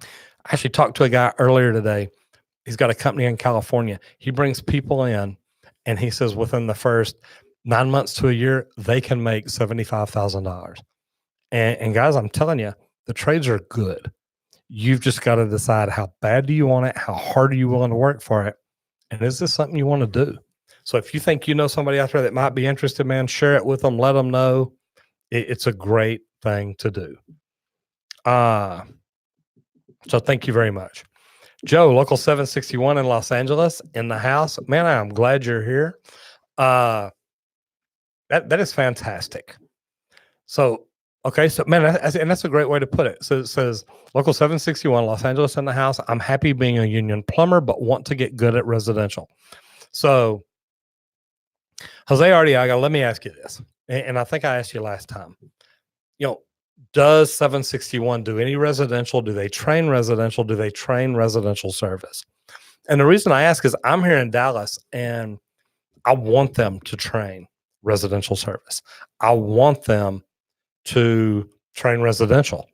I actually talked to a guy earlier today. He's got a company in California. He brings people in and he says within the first 9 months to a year, they can make $75,000. And guys, I'm telling you, the trades are good. You've just got to decide how bad do you want it? How hard are you willing to work for it? And is this something you want to do? So if you think you know somebody out there that might be interested, man, share it with them. Let them know. It's a great thing to do. So thank you very much. Joe, Local 761 in Los Angeles in the house. Man, I'm glad you're here. That is fantastic. So, okay. So, man, and that's a great way to put it. So it says Local 761, Los Angeles in the house. I'm happy being a union plumber, but want to get good at residential. So, Jose Arteaga, let me ask you this. And I think I asked you last time. Does 761 do any residential? Do they train residential? Do they train residential service? And the reason I ask is I'm here in Dallas and I want them to train residential service. I want them to train residential.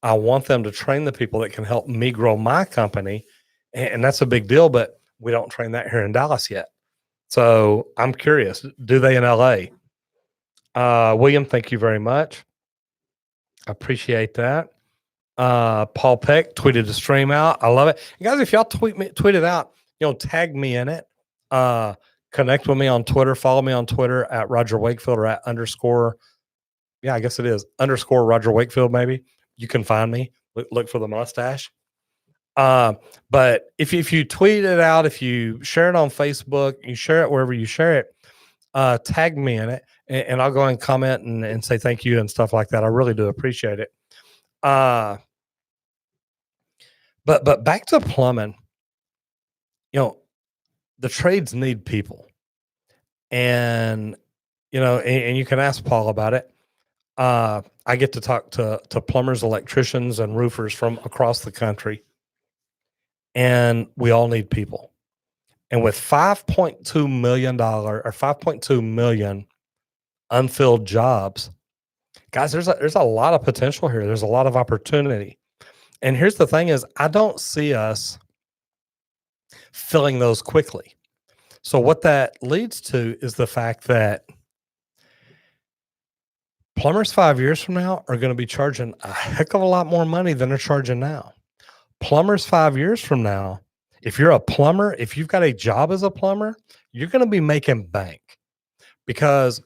I want them to train the people that can help me grow my company. And that's a big deal, but we don't train that here in Dallas yet. So I'm curious, do they in LA? William, thank you very much. I appreciate that. Paul Peck tweeted the stream out. I love it. And guys, if y'all tweet it out, tag me in it. Connect with me on Twitter. Follow me on Twitter at Roger Wakefield or at _ yeah, I guess it is _ Roger Wakefield. Maybe you can find me. Look for the mustache. But if you tweet it out, if you share it on Facebook, you share it wherever you share it, tag me in it, and I'll go and comment and say thank you and stuff like that. I really do appreciate it. Uh, but back to plumbing, you know, the trades need people, and and you can ask Paul about it. I get to talk to plumbers, electricians, and roofers from across the country, and we all need people. And with $5.2 million or 5.2 million unfilled jobs, guys, there's a lot of potential here. There's a lot of opportunity. And here's the thing is I don't see us filling those quickly. So what that leads to is the fact that plumbers 5 years from now are going to be charging a heck of a lot more money than they're charging now. Plumbers 5 years from now, if you're a plumber, if you've got a job as a plumber, you're going to be making bank, because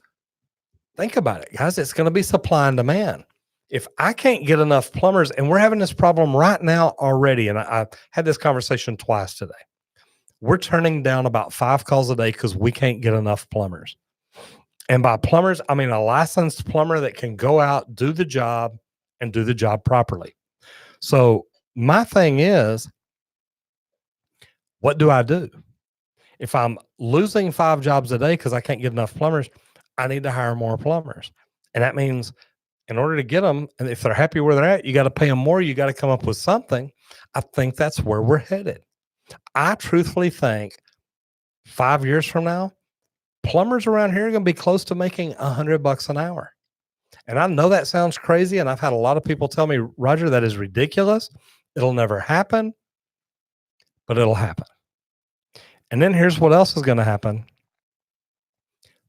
think about it, guys, it's going to be supply and demand. If I can't get enough plumbers, and we're having this problem right now already, and I've had this conversation twice today. We're turning down about 5 calls a day because we can't get enough plumbers. And by plumbers, I mean a licensed plumber that can go out, do the job, and do the job properly. So my thing is, what do I do? If I'm losing 5 jobs a day because I can't get enough plumbers, I need to hire more plumbers. And that means in order to get them, and if they're happy where they're at, you got to pay them more. You got to come up with something. I think that's where we're headed. I truthfully think 5 years from now, plumbers around here are going to be close to making $100 an hour. And I know that sounds crazy. And I've had a lot of people tell me, Roger, that is ridiculous. It'll never happen, but it'll happen. And then here's what else is going to happen.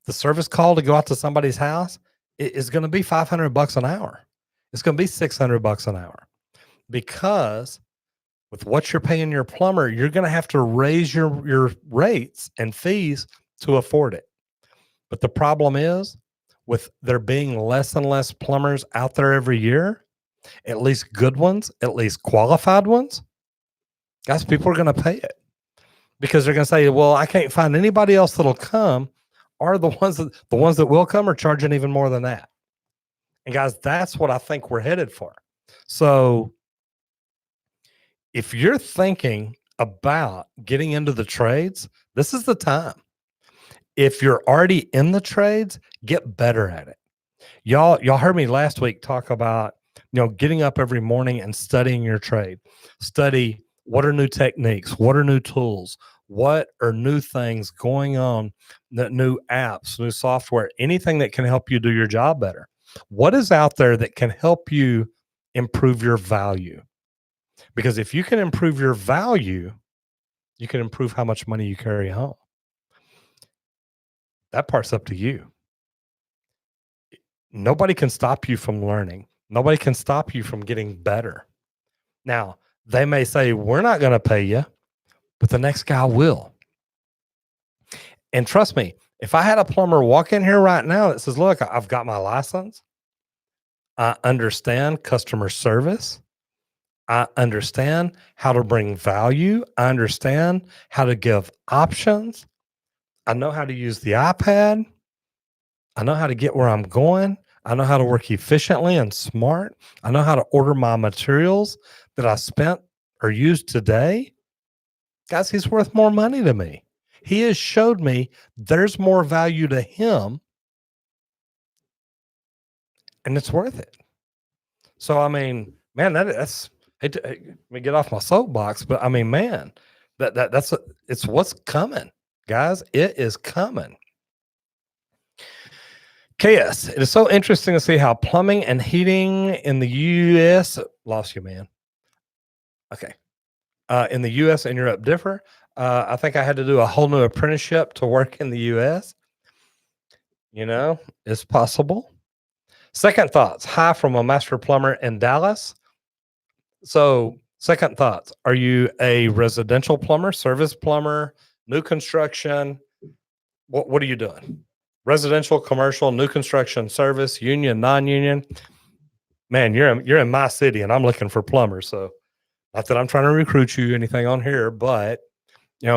The service call to go out to somebody's house is going to be $500 an hour. It's going to be $600 an hour, because with what you're paying your plumber, you're going to have to raise your rates and fees to afford it. But the problem is, with there being less and less plumbers out there every year, at least good ones, at least qualified ones, guys, people are going to pay it, because they're going to say, well, I can't find anybody else that'll come, or the ones that will come are charging even more than that. And guys, that's what I think we're headed for. So if you're thinking about getting into the trades, this is the time. If you're already in the trades, get better at it. Y'all heard me last week talk about, getting up every morning and studying your trade. Study what are new techniques, what are new tools, what are new things going on, new apps, new software, anything that can help you do your job better. What is out there that can help you improve your value? Because if you can improve your value, you can improve how much money you carry home. That part's up to you. Nobody can stop you from learning. Nobody can stop you from getting better. Now, they may say, we're not going to pay you, but the next guy will. And trust me, if I had a plumber walk in here right now that says, look, I've got my license, I understand customer service, I understand how to bring value, I understand how to give options, I know how to use the iPad, I know how to get where I'm going, I know how to work efficiently and smart, I know how to order my materials that I spent or used today, guys, he's worth more money to me. He has showed me there's more value to him, and it's worth it. So, I mean, man, that's, let me get off my soapbox, but I mean, man, it's what's coming, guys. It is coming. KS, it is so interesting to see how plumbing and heating in the U.S. lost you, man. Okay. In the U.S. and Europe differ. I think I had to do a whole new apprenticeship to work in the U.S. It's possible. Second thoughts. Hi from a master plumber in Dallas. So, second thoughts. Are you a residential plumber, service plumber, new construction? What are you doing? Residential, commercial, new construction, service, union, non-union? Man, you're in my city, and I'm looking for plumbers. So Not that I'm trying to recruit you anything on here, but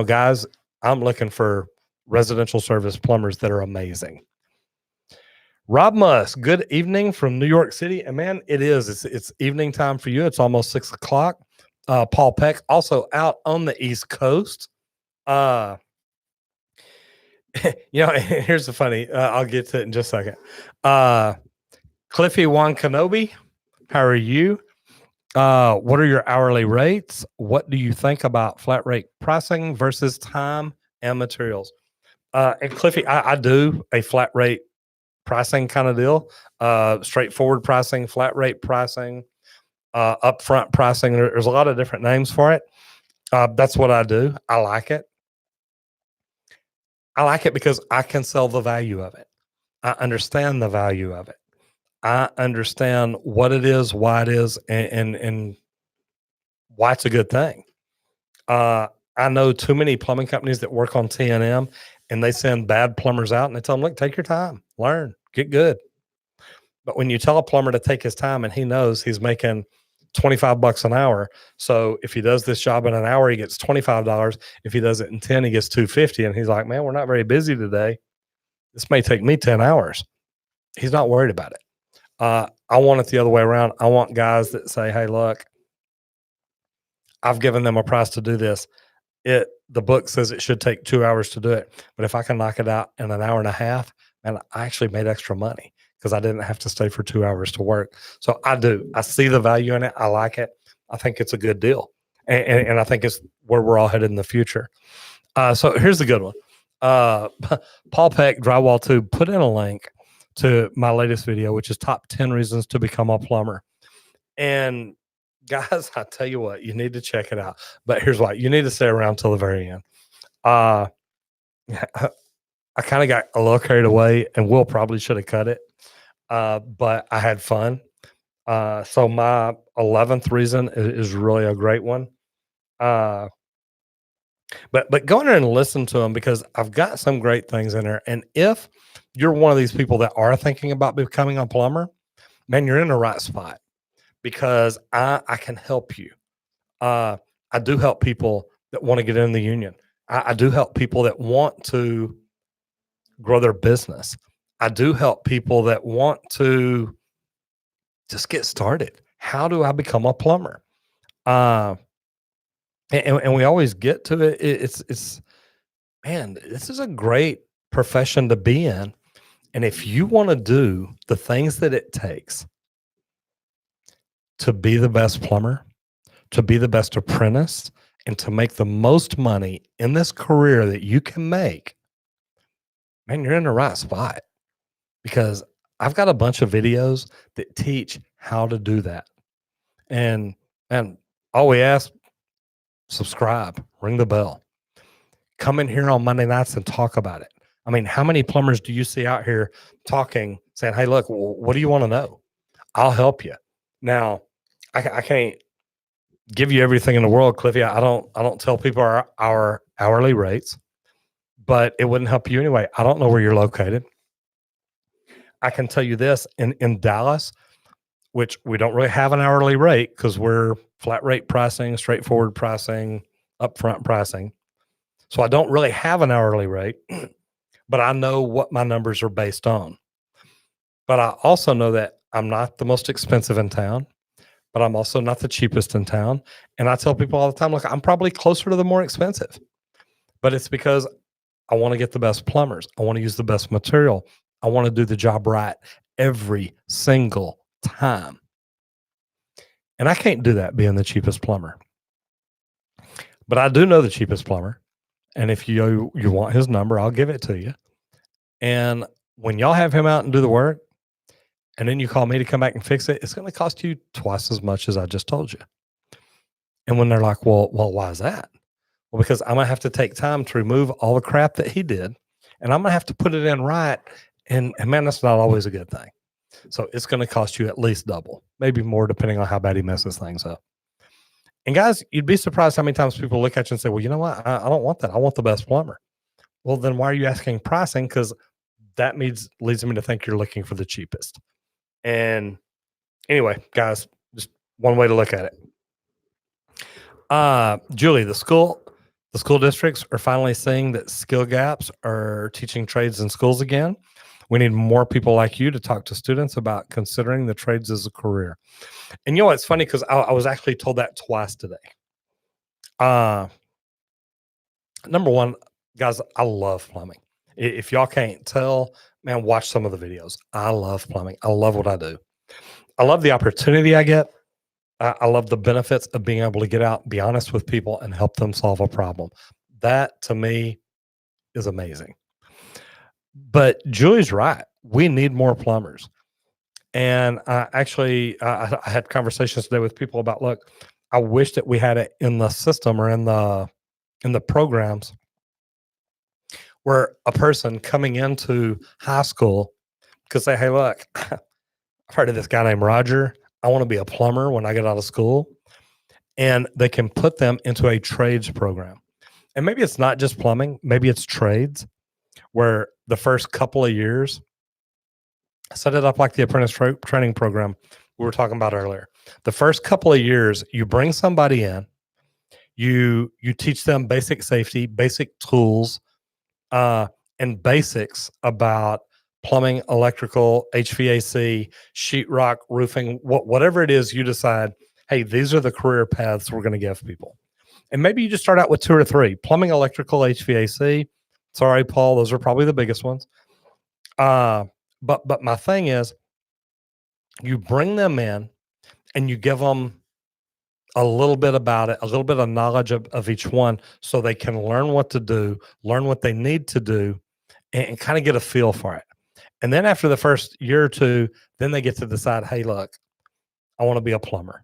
guys, I'm looking for residential service plumbers that are amazing. Rob Musk, good evening from New York City. And man, it is. It's evening time for you. It's almost 6 o'clock. Paul Peck, also out on the East Coast. Here's the funny. I'll get to it in just a second. Cliffy Juan Kenobi, how are you? What are your hourly rates? What do you think about flat rate pricing versus time and materials? And Cliffy, I do a flat rate pricing kind of deal, straightforward pricing, flat rate pricing, upfront pricing. There's a lot of different names for it. That's what I do. I like it. I like it because I can sell the value of it. I understand the value of it. I understand what it is, why it is, and why it's a good thing. I know too many plumbing companies that work on T&M, and they send bad plumbers out and they tell them, look, take your time, learn, get good. But when you tell a plumber to take his time and he knows he's making $25 an hour. So if he does this job in an hour, he gets $25. If he does it in 10, he gets $250. And he's like, man, we're not very busy today. This may take me 10 hours. He's not worried about it. I want it the other way around. I want guys that say, hey, look, I've given them a price to do this. The book says it should take 2 hours to do it. But if I can knock it out in an hour and a half, and I actually made extra money because I didn't have to stay for 2 hours to work. So I do. I see the value in it. I like it. I think it's a good deal. And I think it's where we're all headed in the future. So here's the good one. Paul Peck, Drywall Tube, put in a link to my latest video, which is top 10 reasons to become a plumber. And guys, I tell you what, you need to check it out. But here's why. You need to stay around till the very end. I kind of got a little carried away, and Will probably should have cut it. But I had fun. So my 11th reason is really a great one. But go in there and listen to them because I've got some great things in there. And if you're one of these people that are thinking about becoming a plumber, man, you're in the right spot because I can help you. I do help people that want to get in the union. I do help people that want to grow their business. I do help people that want to just get started. How do I become a plumber? And we always get to it. It's man, this is a great profession to be in. And if you want to do the things that it takes to be the best plumber, to be the best apprentice, and to make the most money in this career that you can make, man, you're in the right spot because I've got a bunch of videos that teach how to do that. And all we ask, subscribe, ring the bell, come in here on Monday nights and talk about it. I mean, how many plumbers do you see out here talking, saying, hey, look, what do you want to know? I'll help you. Now, I can't give you everything in the world, Cliffy. I don't tell people our hourly rates, but it wouldn't help you anyway. I don't know where you're located. I can tell you this in Dallas, which we don't really have an hourly rate because we're flat rate pricing, straightforward pricing, upfront pricing. So I don't really have an hourly rate, but I know what my numbers are based on. But I also know that I'm not the most expensive in town, but I'm also not the cheapest in town. And I tell people all the time, look, I'm probably closer to the more expensive, but it's because I want to get the best plumbers. I want to use the best material. I want to do the job right every single time. And I can't do that being the cheapest plumber. But I do know the cheapest plumber. And if you want his number, I'll give it to you. And when y'all have him out and do the work, and then you call me to come back and fix it, it's going to cost you twice as much as I just told you. And when they're like, well, why is that? Well, because I'm going to have to take time to remove all the crap that he did, and I'm going to have to put it in right. And man, that's not always a good thing. So it's going to cost you at least double, maybe more, depending on how bad he messes things up. And guys, you'd be surprised how many times people look at you and say, well, you know what? I don't want that. I want the best plumber. Well, then why are you asking pricing? Because that leads me to think you're looking for the cheapest. And anyway, guys, just one way to look at it. Julie, the school districts are finally seeing that skill gaps are teaching trades in schools again. We need more people like you to talk to students about considering the trades as a career. And you know, it's funny because I was actually told that twice today. Uh, Number one, guys, I love plumbing. If y'all can't tell, man, watch some of the videos. I love plumbing. I love what I do. I love the opportunity I get. I love the benefits of being able to get out, be honest with people, and help them solve a problem. That to me is amazing. But Julie's right. We need more plumbers. And I had conversations today with people about, look, I wish that we had it in the system or in the programs where a person coming into high school could say, hey, look, I've heard of this guy named Roger. I want to be a plumber when I get out of school. And they can put them into a trades program. And maybe it's not just plumbing, maybe it's trades where the first couple of years, set it up like the training program we were talking about earlier. The first couple of years, you bring somebody in, you teach them basic safety, basic tools, and basics about plumbing, electrical, HVAC, sheetrock, roofing, whatever it is you decide, hey, these are the career paths we're going to give people. And maybe you just start out with 2 or 3: plumbing, electrical, HVAC. Sorry, Paul, those are probably the biggest ones. But my thing is, you bring them in and you give them a little bit about it, a little bit of knowledge of each one, so they can learn what to do, learn what they need to do, and kind of get a feel for it. And then after the first year or two, then they get to decide, hey, look, I want to be a plumber,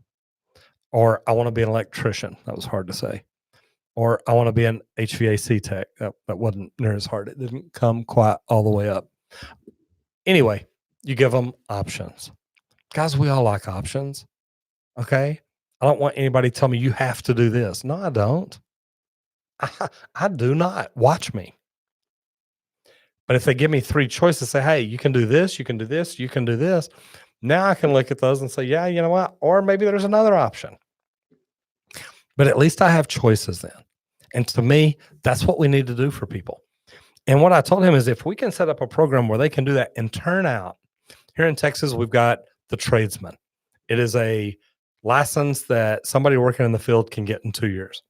or I want to be an electrician. That was hard to say. Or I want to be an HVAC tech. That wasn't near as hard. It didn't come quite all the way up. Anyway, you give them options. Guys, we all like options. Okay. I don't want anybody to tell me you have to do this. No, I don't. I do not. Watch me. But if they give me 3 choices, say, hey, you can do this, you can do this, you can do this. Now I can look at those and say, yeah, you know what? Or maybe there's another option. But at least I have choices then. And to me, that's what we need to do for people. And what I told him is if we can set up a program where they can do that and turn out, here in Texas, we've got the tradesman. It is a license that somebody working in the field can get in 2 years.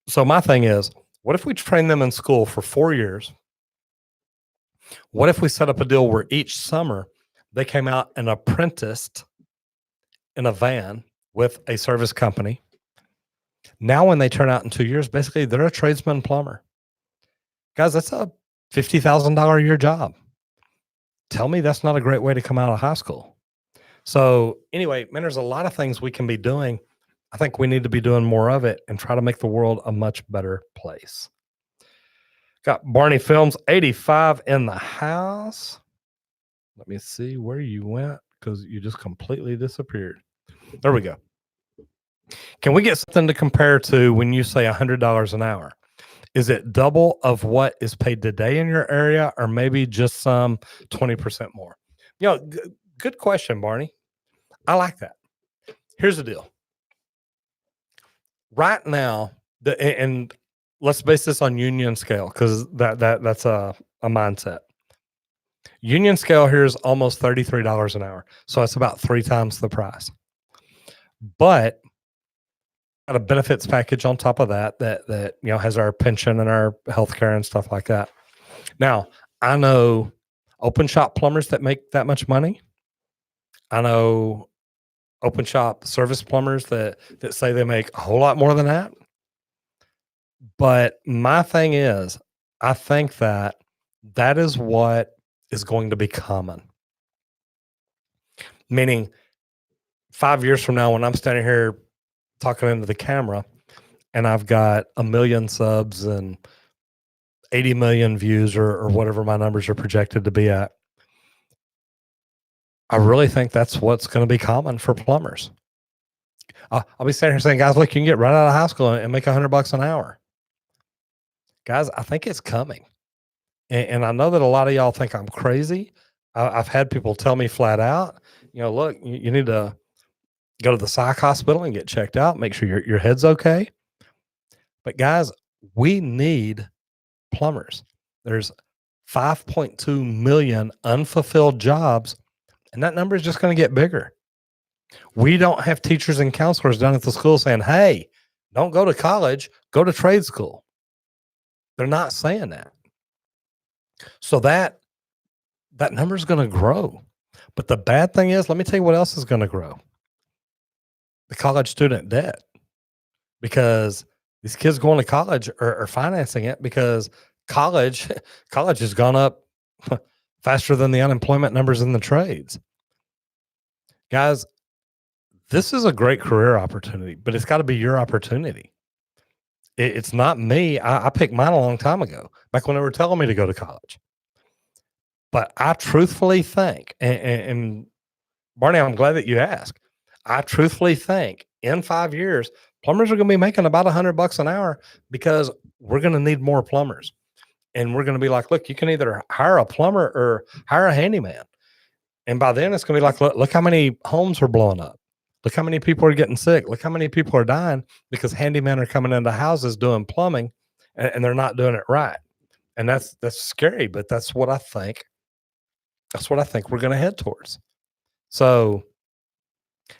So my thing is, what if we train them in school for 4 years? What if we set up a deal where each summer they came out and apprenticed in a van with a service company? Now, when they turn out in 2 years, basically they're a tradesman plumber. Guys, that's a $50,000 a year job. Tell me that's not a great way to come out of high school. So anyway, man, there's a lot of things we can be doing. I think we need to be doing more of it and try to make the world a much better place. Got Barney Films 85 in the house. Let me see where you went because you just completely disappeared. There we go. Can we get something to compare to when you say $100 an hour? Is it double of what is paid today in your area, or maybe just some 20% more? You know, good question, Barney. I like that. Here's the deal. Right now, and let's base this on union scale because that's a mindset. Union scale here is almost $33 an hour, so it's about 3 times the price. But got a benefits package on top of that has our pension and our healthcare and stuff like that. Now, I know open shop plumbers that make that much money. I know open shop service plumbers that say they make a whole lot more than that. But my thing is, I think that is what is going to be common. Meaning 5 years from now, when I'm standing here talking into the camera and I've got 1 million subs and 80 million views or whatever my numbers are projected to be at, I really think that's what's going to be common for plumbers. I'll be standing here saying, guys, look, you can get right out of high school and make $100 an hour. Guys, I think it's coming. And I know that a lot of y'all think I'm crazy. I've had people tell me flat out, look, you need to Go to the psych hospital and get checked out, make sure your head's okay. But guys, we need plumbers. There's 5.2 million unfulfilled jobs, and that number is just going to get bigger. We don't have teachers and counselors down at the school saying, hey, don't go to college, go to trade school. They're not saying that. So that number is going to grow. But the bad thing is, let me tell you what else is going to grow. The college student debt. Because these kids going to college are financing it because college has gone up faster than the unemployment numbers in the trades. Guys, this is a great career opportunity, but it's got to be your opportunity. It's not me. I picked mine a long time ago, back when they were telling me to go to college. But I truthfully think, and Barney, I'm glad that you asked. I truthfully think in 5 years, plumbers are going to be making about $100 an hour because we're going to need more plumbers. And we're going to be like, look, you can either hire a plumber or hire a handyman. And by then it's going to be like, look how many homes are blowing up. Look how many people are getting sick. Look how many people are dying because handymen are coming into houses doing plumbing and they're not doing it right. And that's scary, but that's what I think. That's what I think we're going to head towards. So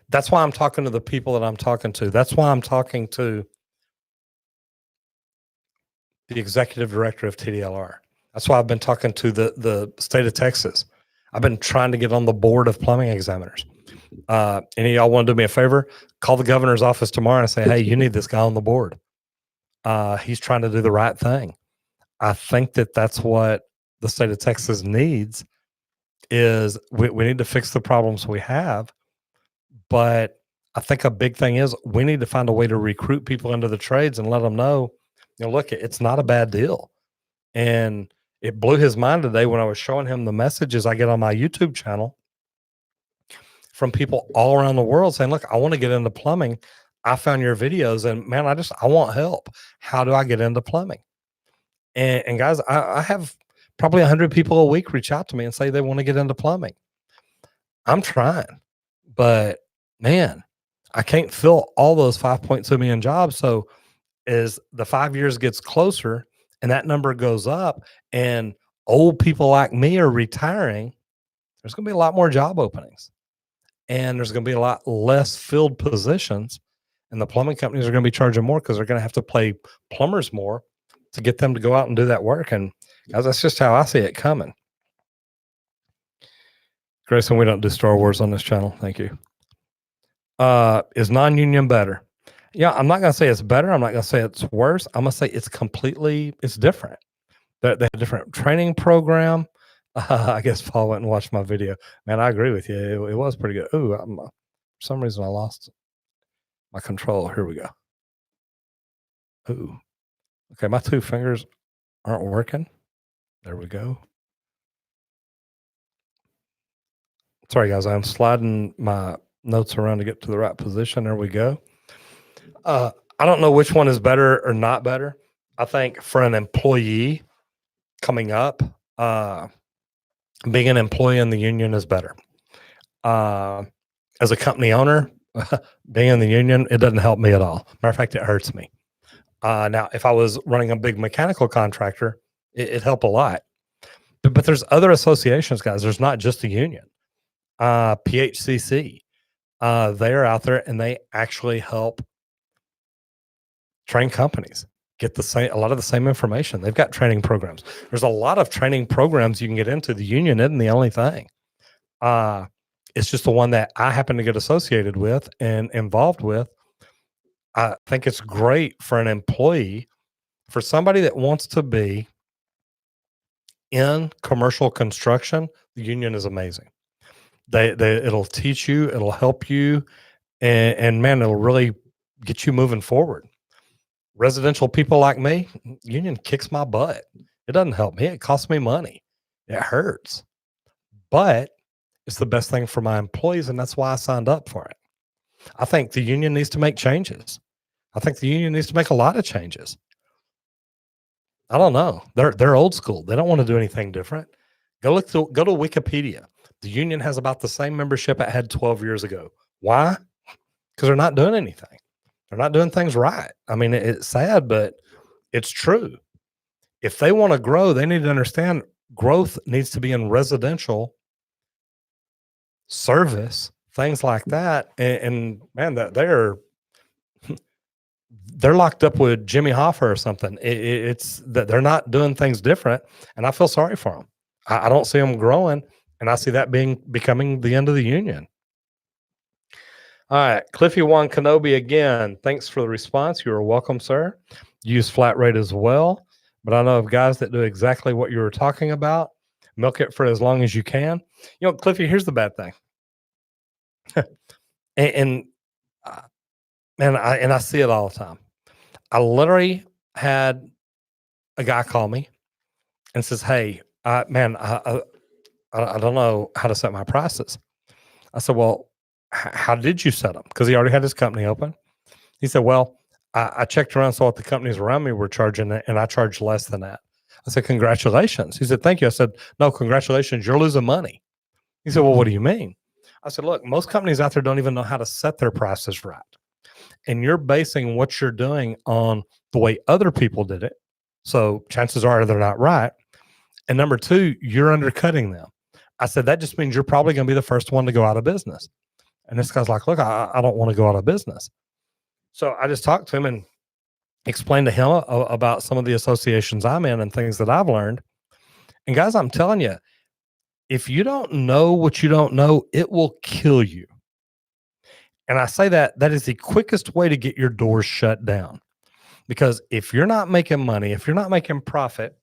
that's why I'm talking to the people that I'm talking to. That's why I'm talking to the executive director of TDLR. That's why I've been talking to the state of Texas. I've been trying to get on the board of plumbing examiners. Any of y'all want to do me a favor? Call the governor's office tomorrow and say, hey, you need this guy on the board. He's trying to do the right thing. I think that's what the state of Texas needs is we need to fix the problems we have. But I think a big thing is we need to find a way to recruit people into the trades and let them know, look, it's not a bad deal. And it blew his mind today when I was showing him the messages I get on my YouTube channel from people all around the world saying, look, I want to get into plumbing. I found your videos and man, I want help. How do I get into plumbing? And guys, I have probably 100 people a week reach out to me and say they want to get into plumbing. I'm trying, but man, I can't fill all those 5.2 million jobs. So as the 5 years gets closer and that number goes up and old people like me are retiring, there's going to be a lot more job openings and there's going to be a lot less filled positions. And the plumbing companies are going to be charging more because they're going to have to pay plumbers more to get them to go out and do that work. And guys, that's just how I see it coming. Grayson, we don't do Star Wars on this channel. Thank you. Is non-union better? Yeah, I'm not going to say it's better. I'm not going to say it's worse. I'm going to say it's different. They have a different training program. I guess Paul went and watched my video. Man, I agree with you. It was pretty good. Ooh, for some reason I lost my control. Here we go. Ooh. Okay, my two fingers aren't working. There we go. Sorry, guys. I'm sliding my notes around to get to the right position. There we go. I don't know which one is better or not better. I think for an employee coming up, being an employee in the union is better. As a company owner, being in the union, it doesn't help me at all. Matter of fact, it hurts me. Now, if I was running a big mechanical contractor, it'd help a lot. But there's other associations, guys. There's not just the union. PHCC, they're out there and they actually help train companies get a lot of the same information. They've got training programs. There's a lot of training programs you can get into. The union isn't the only thing. It's just the one that I happen to get associated with and involved with. I think it's great for an employee, for somebody that wants to be in commercial construction. The union is amazing. It'll teach you, it'll help you, and man, it'll really get you moving forward. Residential people like me, union kicks my butt. It doesn't help me. It costs me money. It hurts, but it's the best thing for my employees, and that's why I signed up for it. I think the union needs to make changes. I think the union needs to make a lot of changes. I don't know. They're old school. They don't want to do anything different. Go to Wikipedia. The union has about the same membership it had 12 years ago. Why? because they're not doing anything. They're not doing things right. I mean, it's sad, but it's true. If they want to grow, they need to understand growth needs to be in residential service, things like that. And man, that they're locked up with Jimmy Hoffa or something. It's that they're not doing things different, and I feel sorry for them. I don't see them growing, and I see that becoming the end of the union. All right, Cliffy One Kenobi again. Thanks for the response. You are welcome, sir. Use flat rate as well, but I know of guys that do exactly what you were talking about. Milk it for as long as you can. You know, Cliffy, here's the bad thing, and uh, I see it all the time. I literally had a guy call me and says, "Hey, man, I don't know how to set my prices." I said, "Well, how did you set them?" Because he already had his company open. He said, "Well, I checked around, saw what the companies around me were charging, and I charged less than that." I said, "Congratulations." He said, "Thank you." I said, "No, congratulations. You're losing money." He said, "Well, what do you mean?" I said, "Look, most companies out there don't even know how to set their prices right. And you're basing what you're doing on the way other people did it. So chances are they're not right. And number two, you're undercutting them." I said, "That just means you're probably going to be the first one to go out of business." And this guy's like, "Look, I don't want to go out of business." So I just talked to him and explained to him about some of the associations I'm in and things that I've learned. And guys, I'm telling you, if you don't know what you don't know, it will kill you. And I say that is the quickest way to get your doors shut down. Because if you're not making money, if you're not making profit,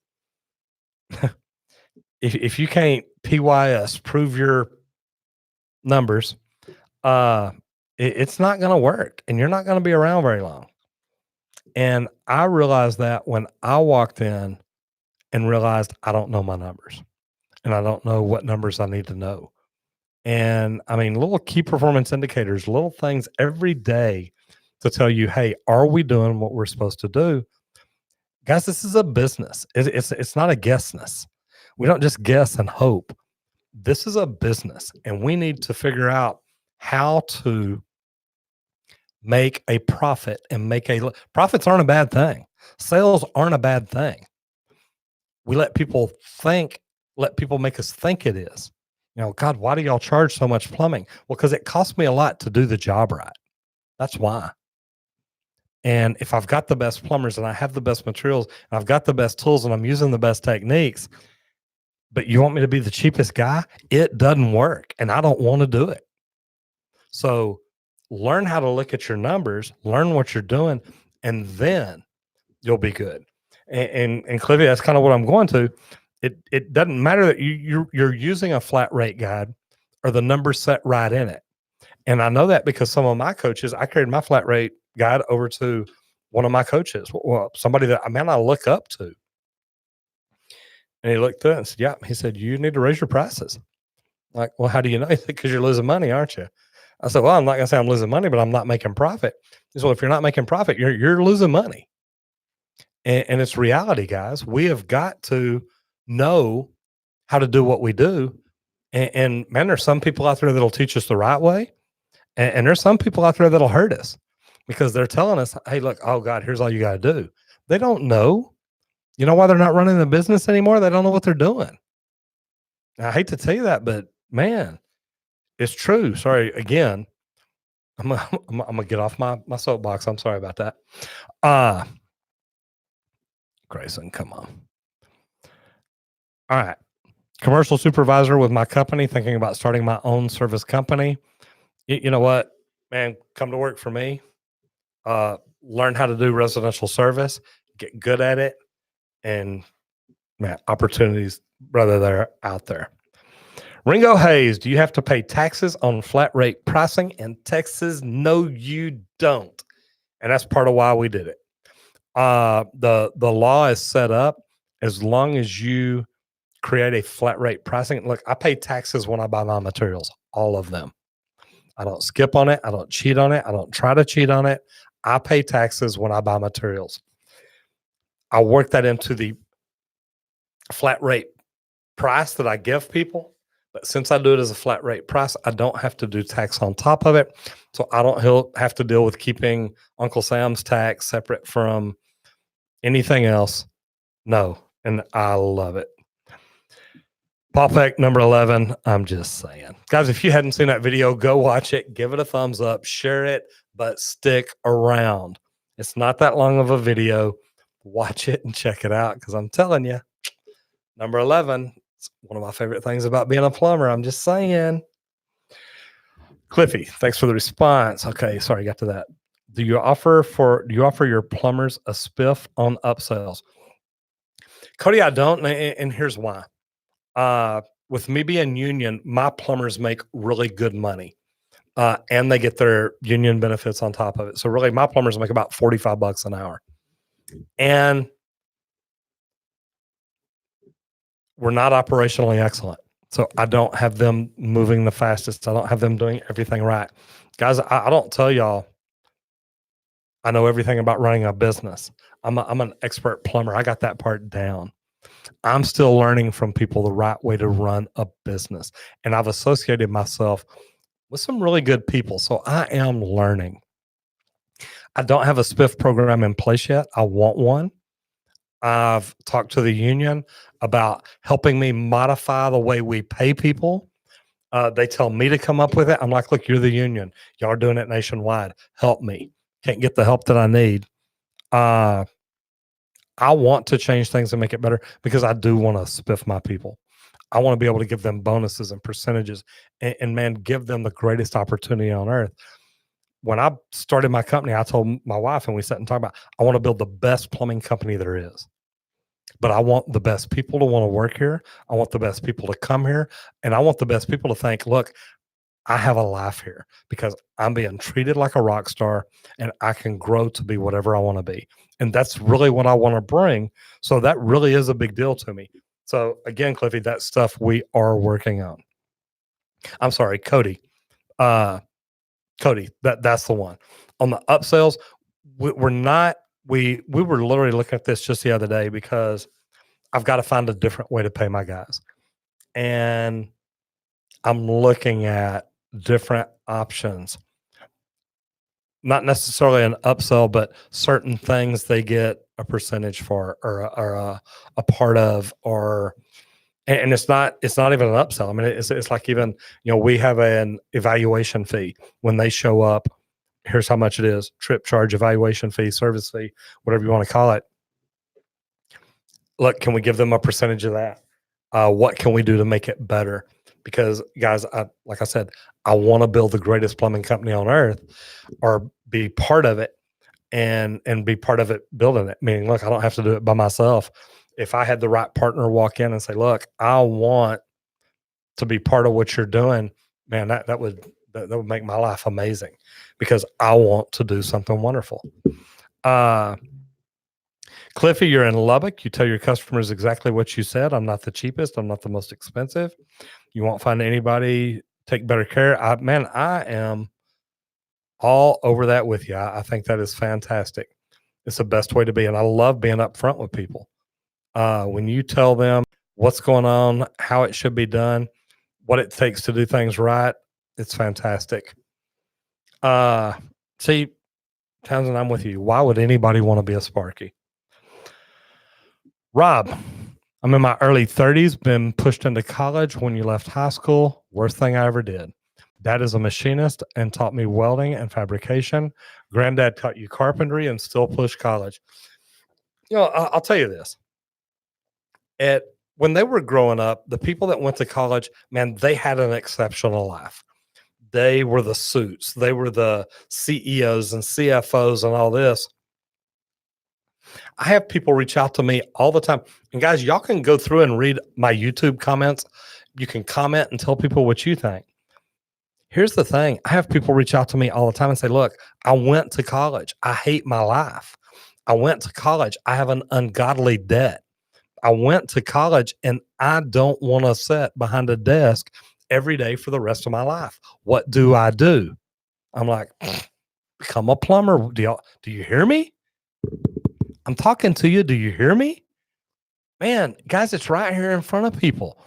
if you can't PYS, prove your numbers, it's not going to work and you're not going to be around very long. And I realized that when I walked in and realized I don't know my numbers and I don't know what numbers I need to know. And I mean, little key performance indicators, little things every day to tell you, hey, are we doing what we're supposed to do? Guys, this is a business. It's not a guessness. We don't just guess and hope. This is a business, and we need to figure out how to make a profit and profits aren't a bad thing. Sales aren't a bad thing. We let people make us think it is. You know, God, why do y'all charge so much plumbing? Well, because it costs me a lot to do the job right. That's why. And if I've got the best plumbers and I have the best materials and I've got the best tools and I'm using the best techniques, but you want me to be the cheapest guy, it doesn't work. And I don't want to do it. So learn how to look at your numbers, learn what you're doing, and then you'll be good. And Cliffy, that's kind of what I'm going to. It doesn't matter that you're using a flat rate guide or the numbers set right in it. And I know that because some of my coaches, I carried my flat rate guide over to one of my coaches, well, somebody that I look up to. And he looked through it and said, "Yeah." He said, "You need to raise your prices." I'm like, "Well, how do you know?" He said, "Because you're losing money, aren't you?" I said, "Well, I'm not going to say I'm losing money, but I'm not making profit." He said, "Well, if you're not making profit, you're losing money." And it's reality, guys. We have got to know how to do what we do. And man, there's some people out there that'll teach us the right way. And there's some people out there that'll hurt us because they're telling us, "Hey, look, oh God, here's all you got to do." They don't know. You know why they're not running the business anymore? They don't know what they're doing. I hate to tell you that, but man, it's true. Sorry, again, I'm gonna get off my soapbox. I'm sorry about that. Grayson, come on. All right. Commercial supervisor with my company, thinking about starting my own service company. You know what, man, come to work for me. Learn how to do residential service, get good at it, and man, opportunities, brother, they're out there. Ringo Hayes, do you have to pay taxes on flat rate pricing in Texas? No, you don't. And that's part of why we did it. The law is set up as long as you create a flat rate pricing. Look, I pay taxes when I buy my materials, all of them. I don't skip on it. I don't cheat on it. I don't try to cheat on it. I pay taxes when I buy materials. I work that into the flat rate price that I give people, But since I do it as a flat rate price, I don't have to do tax on top of it. So I don't have to deal with keeping Uncle Sam's tax separate from anything else. No. And I love it. Pop Peck number 11. I'm just saying. Guys, if you hadn't seen that video, go watch it. Give it a thumbs up. Share it, but stick around. It's not that long of a video. Watch it and check it out because I'm telling you, number 11, it's one of my favorite things about being a plumber. I'm just saying. Cliffy, thanks for the response. Okay, sorry, got to that. Do you offer your plumbers a spiff on upsells? Cody, I don't, and here's why. With me being union, my plumbers make really good money. And they get their union benefits on top of it. So really my plumbers make about $45 an hour. And we're not operationally excellent. So I don't have them moving the fastest. I don't have them doing everything right. Guys, I don't tell y'all I know everything about running a business. I'm an expert plumber. I got that part down. I'm still learning from people the right way to run a business. And I've associated myself with some really good people. So I am learning. I don't have a spiff program in place yet. I want one. I've talked to the union about helping me modify the way we pay people. They tell me to come up with it. I'm like, look, you're the union. Y'all are doing it nationwide. Help me. Can't get the help that I need. I want to change things and make it better because I do want to spiff my people. I want to be able to give them bonuses and percentages and man, give them the greatest opportunity on earth. When I started my company, I told my wife and we sat and talked about, I want to build the best plumbing company there is. But I want the best people to want to work here. I want the best people to come here. And I want the best people to think, look, I have a life here because I'm being treated like a rock star and I can grow to be whatever I want to be. And that's really what I want to bring. So that really is a big deal to me. So again, Cliffy, that stuff we are working on. I'm sorry, Cody. Cody, that's the one. On the upsells, we're not. We were literally looking at this just the other day because I've got to find a different way to pay my guys, and I'm looking at different options. Not necessarily an upsell, but certain things they get a percentage for, or a part of, or and it's not even an upsell. I mean, it's like even we have an evaluation fee when they show up. Here's how much it is: trip charge, evaluation fee, service fee, whatever you want to call it. Look, can we give them a percentage of that? What can we do to make it better? Because guys, like I said, I want to build the greatest plumbing company on earth, or be part of it, and be part of it building it. Meaning, look, I don't have to do it by myself. If I had the right partner walk in and say, look, I want to be part of what you're doing, man, that would make my life amazing because I want to do something wonderful. Cliffy, you're in Lubbock. You tell your customers exactly what you said. I'm not the cheapest. I'm not the most expensive. You won't find anybody take better care. I am all over that with you. I think that is fantastic. It's the best way to be. And I love being upfront with people. When you tell them what's going on, how it should be done, what it takes to do things right, it's fantastic. See, Townsend, I'm with you. Why would anybody want to be a Sparky? Rob, I'm in my early 30s, been pushed into college when you left high school. Worst thing I ever did. Dad is a machinist and taught me welding and fabrication. Granddad taught you carpentry and still pushed college. I'll tell you this. When they were growing up, the people that went to college, man, they had an exceptional life. They were the suits. They were the CEOs and CFOs and all this. I have people reach out to me all the time. And guys, y'all can go through and read my YouTube comments. You can comment and tell people what you think. Here's the thing. I have people reach out to me all the time and say, look, I went to college. I hate my life. I went to college. I have an ungodly debt. I went to college and I don't want to sit behind a desk every day for the rest of my life. What do I do? I'm like, become a plumber. Do you hear me? I'm talking to you. Do you hear me? Man, guys, it's right here in front of people.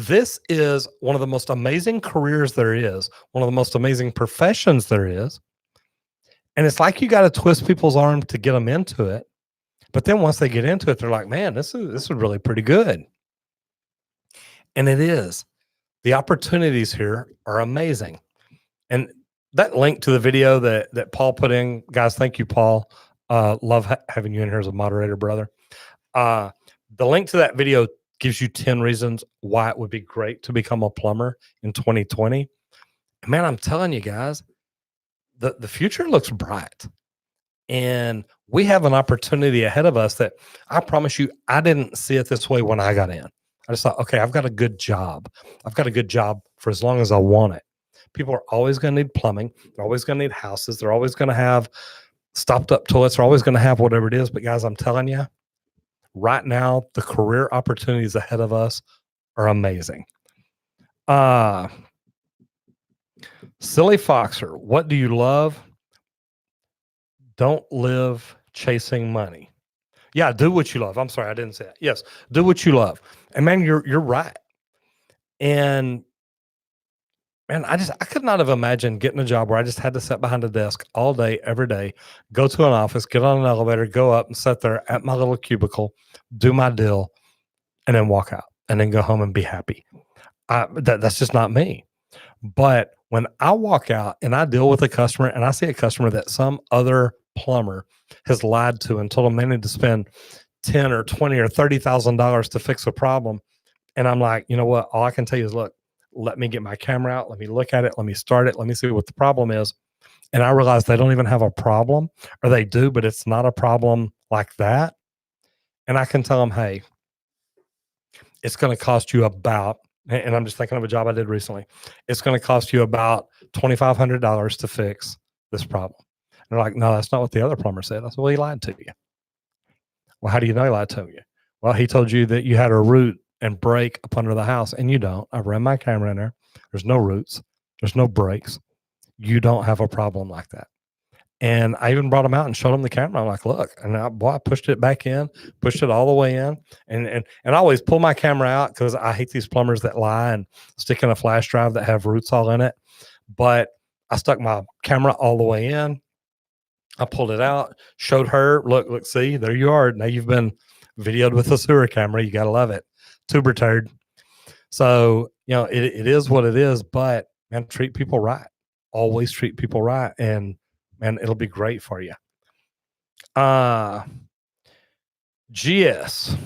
This is one of the most amazing careers there is, one of the most amazing professions there is. And it's like you got to twist people's arm to get them into it. But then once they get into it, they're like, man, this is really pretty good. And it is. The opportunities here are amazing. And that link to the video that Paul put in, guys, thank you, Paul. Love having you in here as a moderator, brother. The link to that video gives you 10 reasons why it would be great to become a plumber in 2020. Man, I'm telling you guys, the future looks bright. And we have an opportunity ahead of us that I promise you, I didn't see it this way when I got in. I just thought, okay, I've got a good job. I've got a good job for as long as I want it. People are always going to need plumbing. They're always going to need houses. They're always going to have stopped up toilets. They're always going to have whatever it is. But guys, I'm telling you, right now, the career opportunities ahead of us are amazing. Silly Foxer, what do you love? Don't live chasing money. Yeah, do what you love. I'm sorry, I didn't say that. Yes, do what you love. And man, you're right. And man, I could not have imagined getting a job where I just had to sit behind a desk all day, every day, go to an office, get on an elevator, go up and sit there at my little cubicle, do my deal, and then walk out and then go home and be happy. That's just not me. But when I walk out and I deal with a customer and I see a customer that some other plumber has lied to and told them they need to spend 10 or 20 or $30,000 to fix a problem. And I'm like, you know what? All I can tell you is, look, let me get my camera out. Let me look at it. Let me start it. Let me see what the problem is. And I realize they don't even have a problem, or they do, but it's not a problem like that. And I can tell them, hey, it's going to cost you about, and I'm just thinking of a job I did recently. It's going to cost you about $2,500 to fix this problem. And they're like, no, that's not what the other plumber said. I said, well, he lied to you. Well, how do you know he lied to you? Well, he told you that you had a root and break up under the house, and you don't. I ran my camera in there. There's no roots. There's no breaks. You don't have a problem like that. And I even brought him out and showed him the camera. I'm like, look, and I pushed it back in, pushed it all the way in. And I always pull my camera out because I hate these plumbers that lie and stick in a flash drive that have roots all in it. But I stuck my camera all the way in. I pulled it out, showed her, look, see, there you are. Now you've been videoed with a sewer camera. You got to love it. Tuber turd. So, it is what it is, but man, treat people right. Always treat people right. And man, it'll be great for you. GS.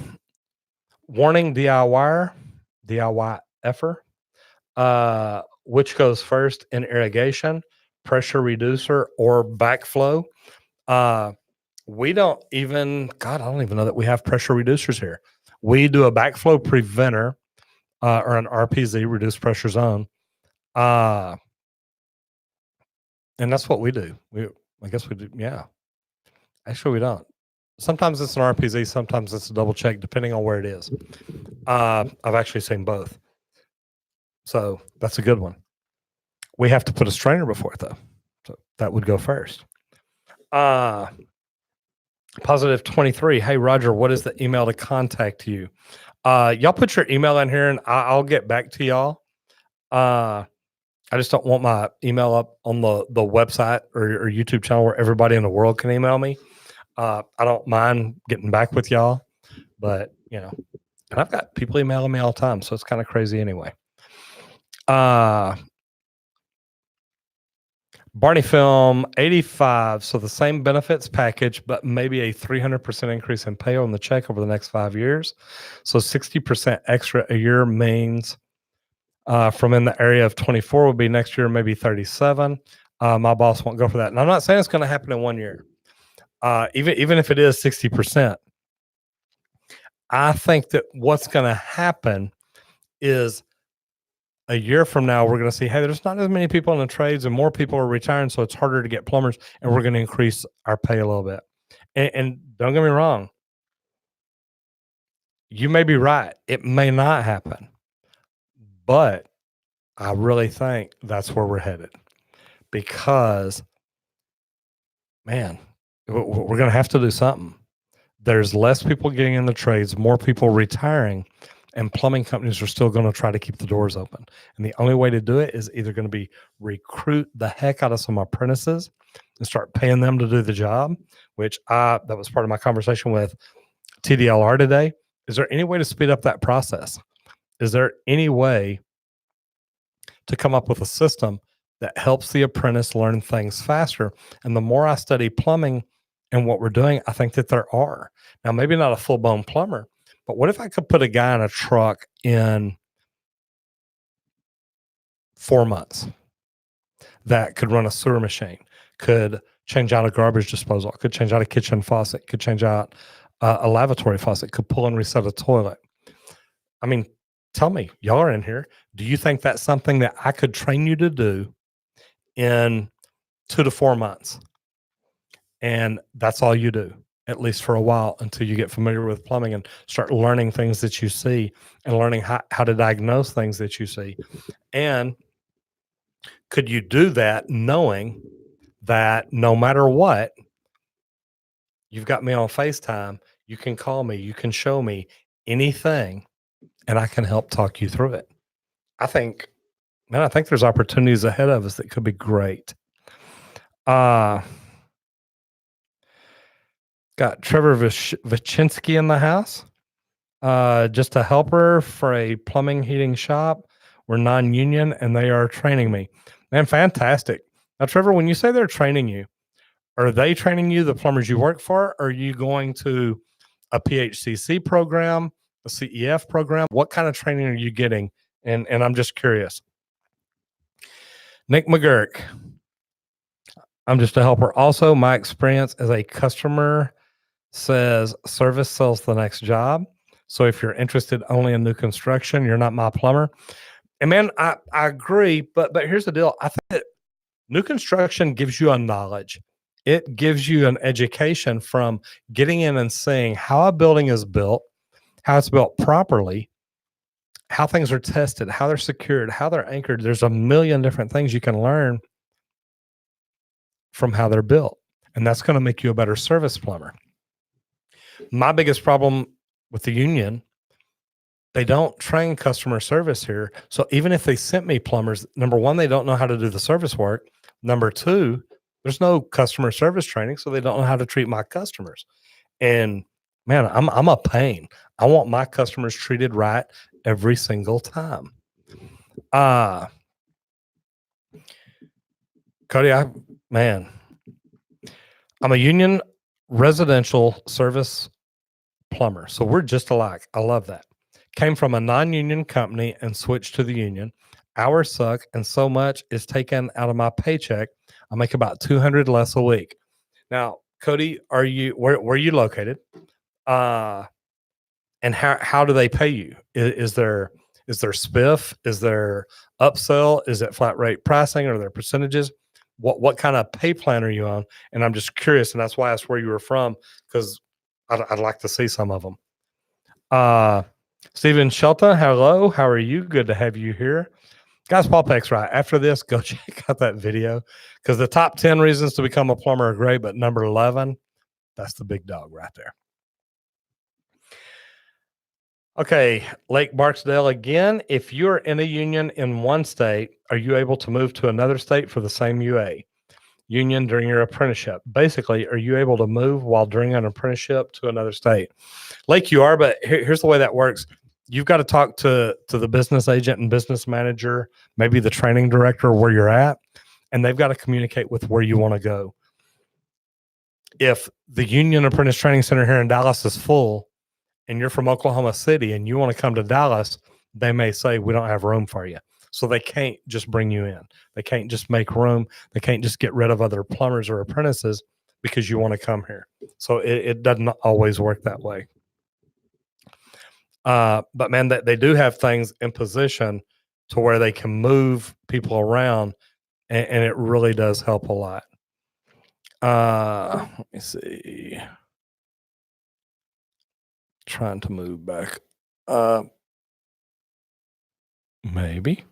Warning DIYer. Which goes first in irrigation, pressure reducer, or backflow? We don't even, God, I don't even know that we have pressure reducers here. We do a backflow preventer, or an RPZ, reduced pressure zone. And that's what we do. I guess we do. Yeah. Actually, we don't. Sometimes it's an RPZ, sometimes it's a double check, depending on where it is. I've actually seen both. So that's a good one. We have to put a strainer before it, though. So that would go first. Positive 23. Hey, Roger, what is the email to contact you? Y'all put your email in here and I'll get back to y'all. I just don't want my email up on the website or YouTube channel where everybody in the world can email me. I don't mind getting back with y'all, but and I've got people emailing me all the time, so it's kind of crazy anyway. Barney Film 85. So the same benefits package, but maybe a 300% increase in pay on the check over the next 5 years. So 60% extra a year means from in the area of 24 would be next year, maybe 37. My boss won't go for that. And I'm not saying it's going to happen in 1 year. Even if it is 60%, I think that what's going to happen is a year from now, we're going to see, hey, there's not as many people in the trades and more people are retiring, so it's harder to get plumbers, and we're going to increase our pay a little bit. And don't get me wrong, you may be right. It may not happen, but I really think that's where we're headed because, man, we're going to have to do something. There's less people getting in the trades, more people retiring, and plumbing companies are still going to try to keep the doors open. And the only way to do it is either going to be recruit the heck out of some apprentices and start paying them to do the job, which that was part of my conversation with TDLR today. Is there any way to speed up that process? Is there any way to come up with a system that helps the apprentice learn things faster? And the more I study plumbing and what we're doing, I think that there are. Now, maybe not a full-blown plumber, but what if I could put a guy in a truck in 4 months that could run a sewer machine, could change out a garbage disposal, could change out a kitchen faucet, could change out a lavatory faucet, could pull and reset a toilet? I mean, tell me, y'all are in here. Do you think that's something that I could train you to do in 2 to 4 months? And that's all you do, at least for a while, until you get familiar with plumbing and start learning things that you see and learning how to diagnose things that you see. And could you do that knowing that no matter what, you've got me on FaceTime, you can call me, you can show me anything, and I can help talk you through it? I think there's opportunities ahead of us that could be great. Got Trevor Vichinsky in the house. Just a helper for a plumbing heating shop. We're non-union and they are training me. Man, fantastic. Now, Trevor, when you say they're training you, are they training you, the plumbers you work for? Or are you going to a PHCC program, a CEF program? What kind of training are you getting? And I'm just curious. Nick McGurk. I'm just a helper. Also, my experience as a customer says service sells the next job. So if you're interested only in new construction, you're not my plumber. And man, I agree, but here's the deal. I think that new construction gives you a knowledge. It gives you an education from getting in and seeing how a building is built, how it's built properly, how things are tested, how they're secured, how they're anchored. There's a million different things you can learn from how they're built. And that's going to make you a better service plumber. My biggest problem with the union, they don't train customer service here. So even if they sent me plumbers, number one, they don't know how to do the service work. Number two, there's no customer service training, so they don't know how to treat my customers. And man, I'm a pain. I want my customers treated right every single time. Cody, I'm a union residential service plumber. So we're just alike. I love that. Came from a non-union company and switched to the union. Hours suck and so much is taken out of my paycheck. I make about 200 less a week. Now, Cody, where are you located? And how do they pay you? Is there spiff? Is there upsell? Is it flat rate pricing? Are there percentages? What kind of pay plan are you on? And I'm just curious, and that's why I asked where you were from, because I'd like to see some of them. Stephen Shelton, hello. How are you? Good to have you here. Guys, Paul Peck's right. After this, go check out that video, because the top 10 reasons to become a plumber are great, but number 11, that's the big dog right there. Okay, Lake Barksdale again. If you're in a union in one state, are you able to move to another state for the same union during your apprenticeship? Basically, are you able to move while during an apprenticeship to another state? Lake, you are, but here's the way that works. You've got to talk to the business agent and business manager, maybe the training director where you're at, and they've got to communicate with where you want to go. If the Union Apprentice Training Center here in Dallas is full and you're from Oklahoma City and you want to come to Dallas, they may say, we don't have room for you. So they can't just bring you in. They can't just make room. They can't just get rid of other plumbers or apprentices because you want to come here. So it doesn't always work that way. But man, they do have things in position to where they can move people around, and it really does help a lot. Let me see. Trying to move back. Maybe.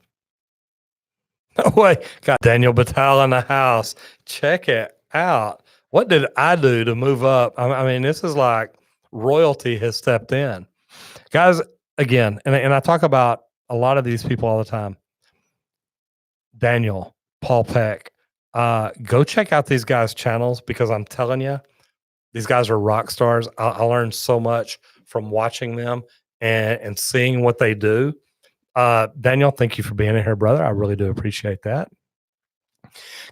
No way. Got Daniel Battal in the house. Check it out. What did I do to move up? I mean, this is like royalty has stepped in. Guys, again, and I talk about a lot of these people all the time. Daniel, Paul Peck, go check out these guys' channels because I'm telling you, these guys are rock stars. I learned so much from watching them and seeing what they do. Daniel, thank you for being in here, brother. I really do appreciate that.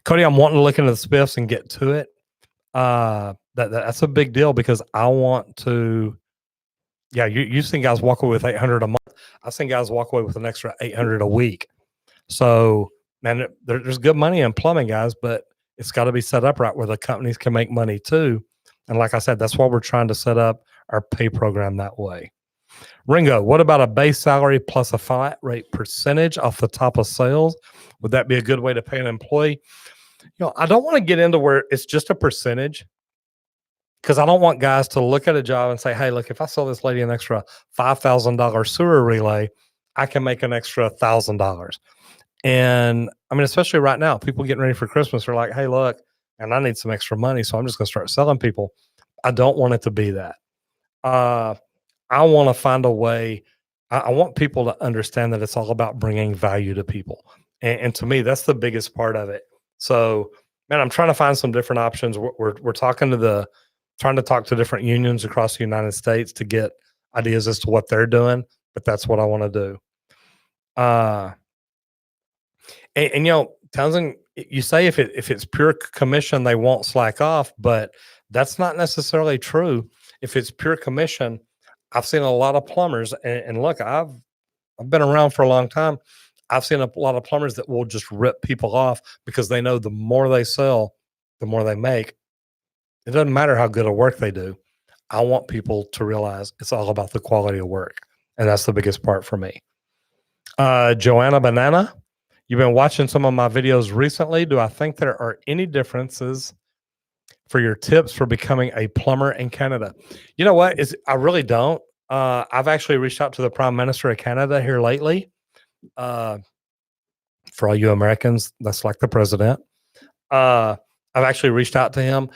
Cody, I'm wanting to look into the spiffs and get to it. That's a big deal because I want to. Yeah, you've seen guys walk away with 800 a month. I've seen guys walk away with an extra 800 a week. So, man, there's good money in plumbing, guys, but it's got to be set up right where the companies can make money too. And like I said, that's why we're trying to set up our pay program that way. Ringo, what about a base salary plus a flat rate percentage off the top of sales? Would that be a good way to pay an employee? I don't want to get into where it's just a percentage because I don't want guys to look at a job and say, hey, look, if I sell this lady an extra $5,000 sewer relay, I can make an extra $1,000. And I mean, especially right now, people getting ready for Christmas are like, hey, look, and I need some extra money. So I'm just going to start selling people. I don't want it to be that. I want to find a way. I want people to understand that it's all about bringing value to people. And to me, that's the biggest part of it. So, man, I'm trying to find some different options. We're trying to talk to different unions across the United States to get ideas as to what they're doing. But that's what I want to do. And Townsend, you say if it's pure commission, they won't slack off, but that's not necessarily true. If it's pure commission, I've seen a lot of plumbers, and look, I've been around for a long time. I've seen a lot of plumbers that will just rip people off because they know the more they sell, the more they make. It doesn't matter how good of work they do. I want people to realize it's all about the quality of work, and that's the biggest part for me. Joanna Banana, you've been watching some of my videos recently. Do I think there are any differences for your tips for becoming a plumber in Canada? You know what? I really don't. I've actually reached out to the Prime Minister of Canada here lately. For all you Americans, that's like the president. I've actually reached out to him.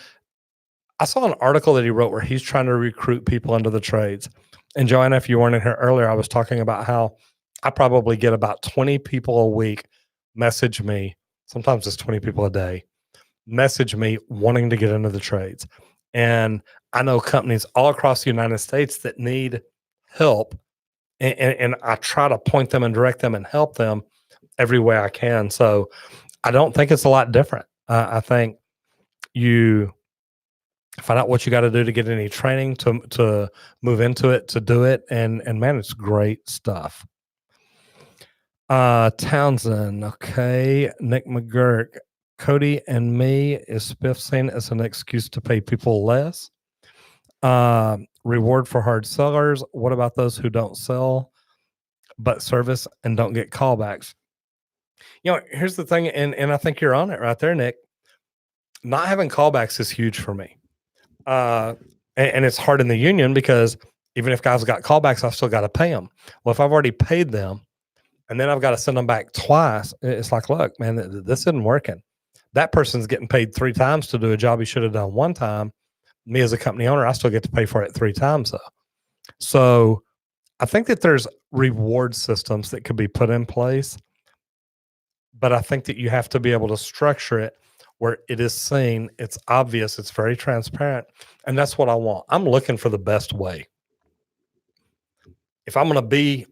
I saw an article that he wrote where he's trying to recruit people into the trades. And Joanna, if you weren't in here earlier, I was talking about how I probably get about 20 people a week message me. Sometimes it's 20 people a day message me wanting to get into the trades. And I know companies all across the United States that need help. And I try to point them and direct them and help them every way I can. So I don't think it's a lot different. I think you find out what you got to do to get any training to move into it, to do it. And man, it's great stuff. Townsend. Okay. Nick McGurk. Cody and me, is spiff seen as an excuse to pay people less? Reward for hard sellers. What about those who don't sell but service and don't get callbacks? Here's the thing, and I think you're on it right there, Nick. Not having callbacks is huge for me. And it's hard in the union because even if guys got callbacks, I've still got to pay them. Well, if I've already paid them and then I've got to send them back twice, it's like, look, man, this isn't working. That person's getting paid 3 times to do a job he should have done 1 time. Me as a company owner, I still get to pay for it 3 times though. So I think that there's reward systems that could be put in place, but I think that you have to be able to structure it where it is seen, it's obvious, it's very transparent, and that's what I want. I'm looking for the best way. If I'm going to be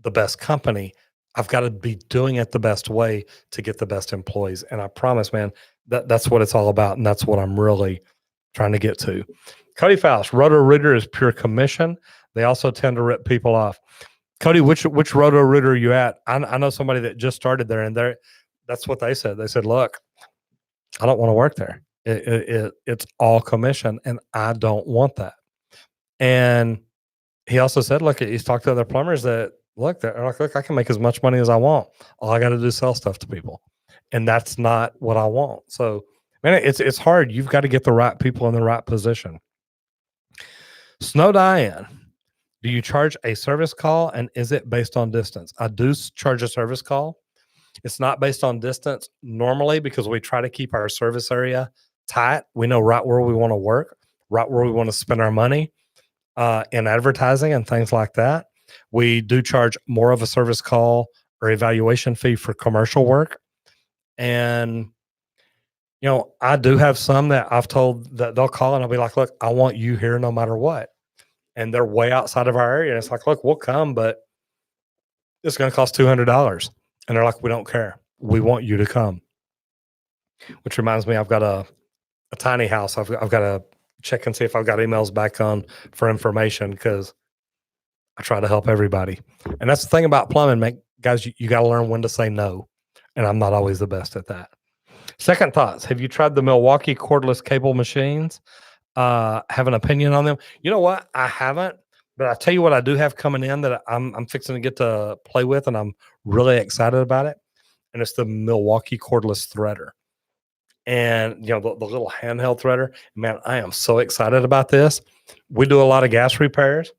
the best company, I've got to be doing it the best way to get the best employees. And I promise, man, that's what it's all about. And that's what I'm really trying to get to. Cody Faust, Roto-Rooter is pure commission. They also tend to rip people off. Cody, which Roto-Rooter are you at? I know somebody that just started there, and that's what they said. They said, look, I don't want to work there. It's all commission, and I don't want that. And he also said, look, he's talked to other plumbers that, look, I can make as much money as I want. All I got to do is sell stuff to people. And that's not what I want. So, man, it's hard. You've got to get the right people in the right position. Snow Diane, do you charge a service call, and is it based on distance? I do charge a service call. It's not based on distance normally because we try to keep our service area tight. We know right where we want to work, right where we want to spend our money in advertising and things like that. We do charge more of a service call or evaluation fee for commercial work. And, I do have some that I've told that they'll call and I'll be like, look, I want you here no matter what. And they're way outside of our area. And it's like, look, we'll come, but it's going to cost $200. And they're like, we don't care. We want you to come. Which reminds me, I've got a tiny house. I've got to check and see if I've got emails back on for information because I try to help everybody. And that's the thing about plumbing, guys, you got to learn when to say no. And I'm not always the best at that. Second thoughts. Have you tried the Milwaukee cordless cable machines? Have an opinion on them? You know what? I haven't, but I tell you what I do have coming in that I'm fixing to get to play with, and I'm really excited about it. And it's the Milwaukee cordless threader. And, the little handheld threader. Man, I am so excited about this. We do a lot of gas repairs.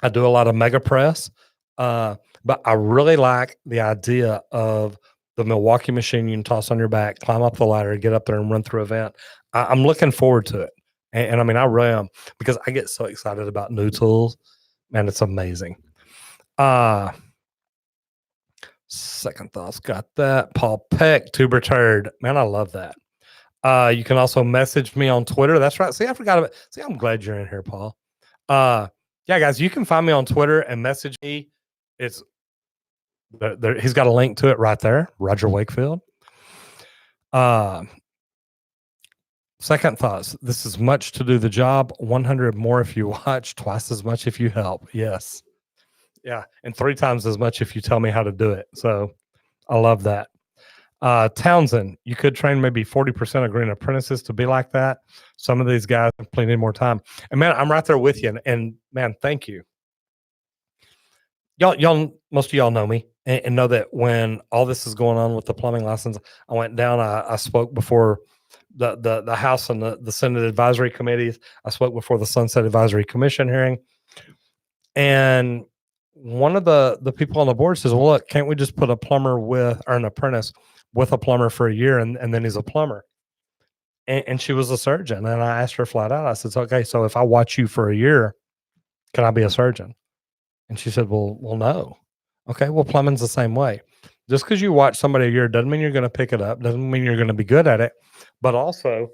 I do a lot of mega press. But I really like the idea of the Milwaukee machine you can toss on your back, climb up the ladder, get up there and run through a vent. I'm looking forward to it. And I mean, I really am, because I get so excited about new tools. Man, it's amazing. Second thoughts, got that. Paul Peck, tuber turd. Man, I love that. You can also message me on Twitter. That's right. See, I forgot about. See, I'm glad you're in here, Paul. Yeah, guys, you can find me on Twitter and message me. It's there. He's got a link to it right there. Roger Wakefield. Second thoughts. This is much to do the job. 100 more if you watch. Twice as much if you help. Yes. Yeah, and 3 times as much if you tell me how to do it. So I love that. Townsend, you could train maybe 40% of green apprentices to be like that. Some of these guys have plenty more time. And man, I'm right there with you. And man, thank you. Y'all, most of y'all know me and know that when all this is going on with the plumbing license, I went down. I spoke before the House and the Senate advisory committees. I spoke before the Sunset Advisory Commission hearing, and one of the people on the board says, well, look, can't we just put a plumber or an apprentice with a plumber for a year and then he's a plumber? And she was a surgeon. And I asked her flat out, I said, okay, so if I watch you for a year, can I be a surgeon? And she said, well, no. Okay, well, plumbing's the same way. Just because you watch somebody a year doesn't mean you're going to pick it up, doesn't mean you're going to be good at it. But also,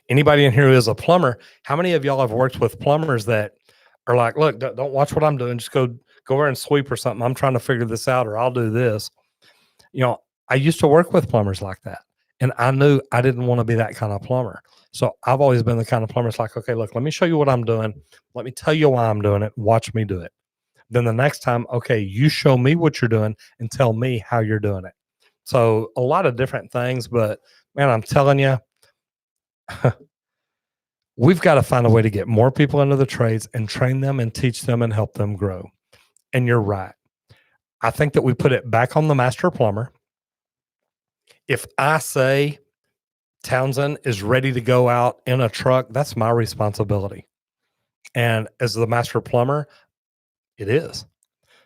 anybody in here who is a plumber, how many of y'all have worked with plumbers that are like, look, don't watch what I'm doing. Just go over and sweep or something. I'm trying to figure this out, or I'll do this. I used to work with plumbers like that, and I knew I didn't want to be that kind of plumber. So I've always been the kind of plumber that's like, okay, look, let me show you what I'm doing. Let me tell you why I'm doing it. Watch me do it. Then the next time, okay, you show me what you're doing and tell me how you're doing it. So a lot of different things, but man, I'm telling you, we've got to find a way to get more people into the trades and train them and teach them and help them grow. And you're right. I think that we put it back on the master plumber. If I say Townsend is ready to go out in a truck, that's my responsibility. And as the master plumber, it is.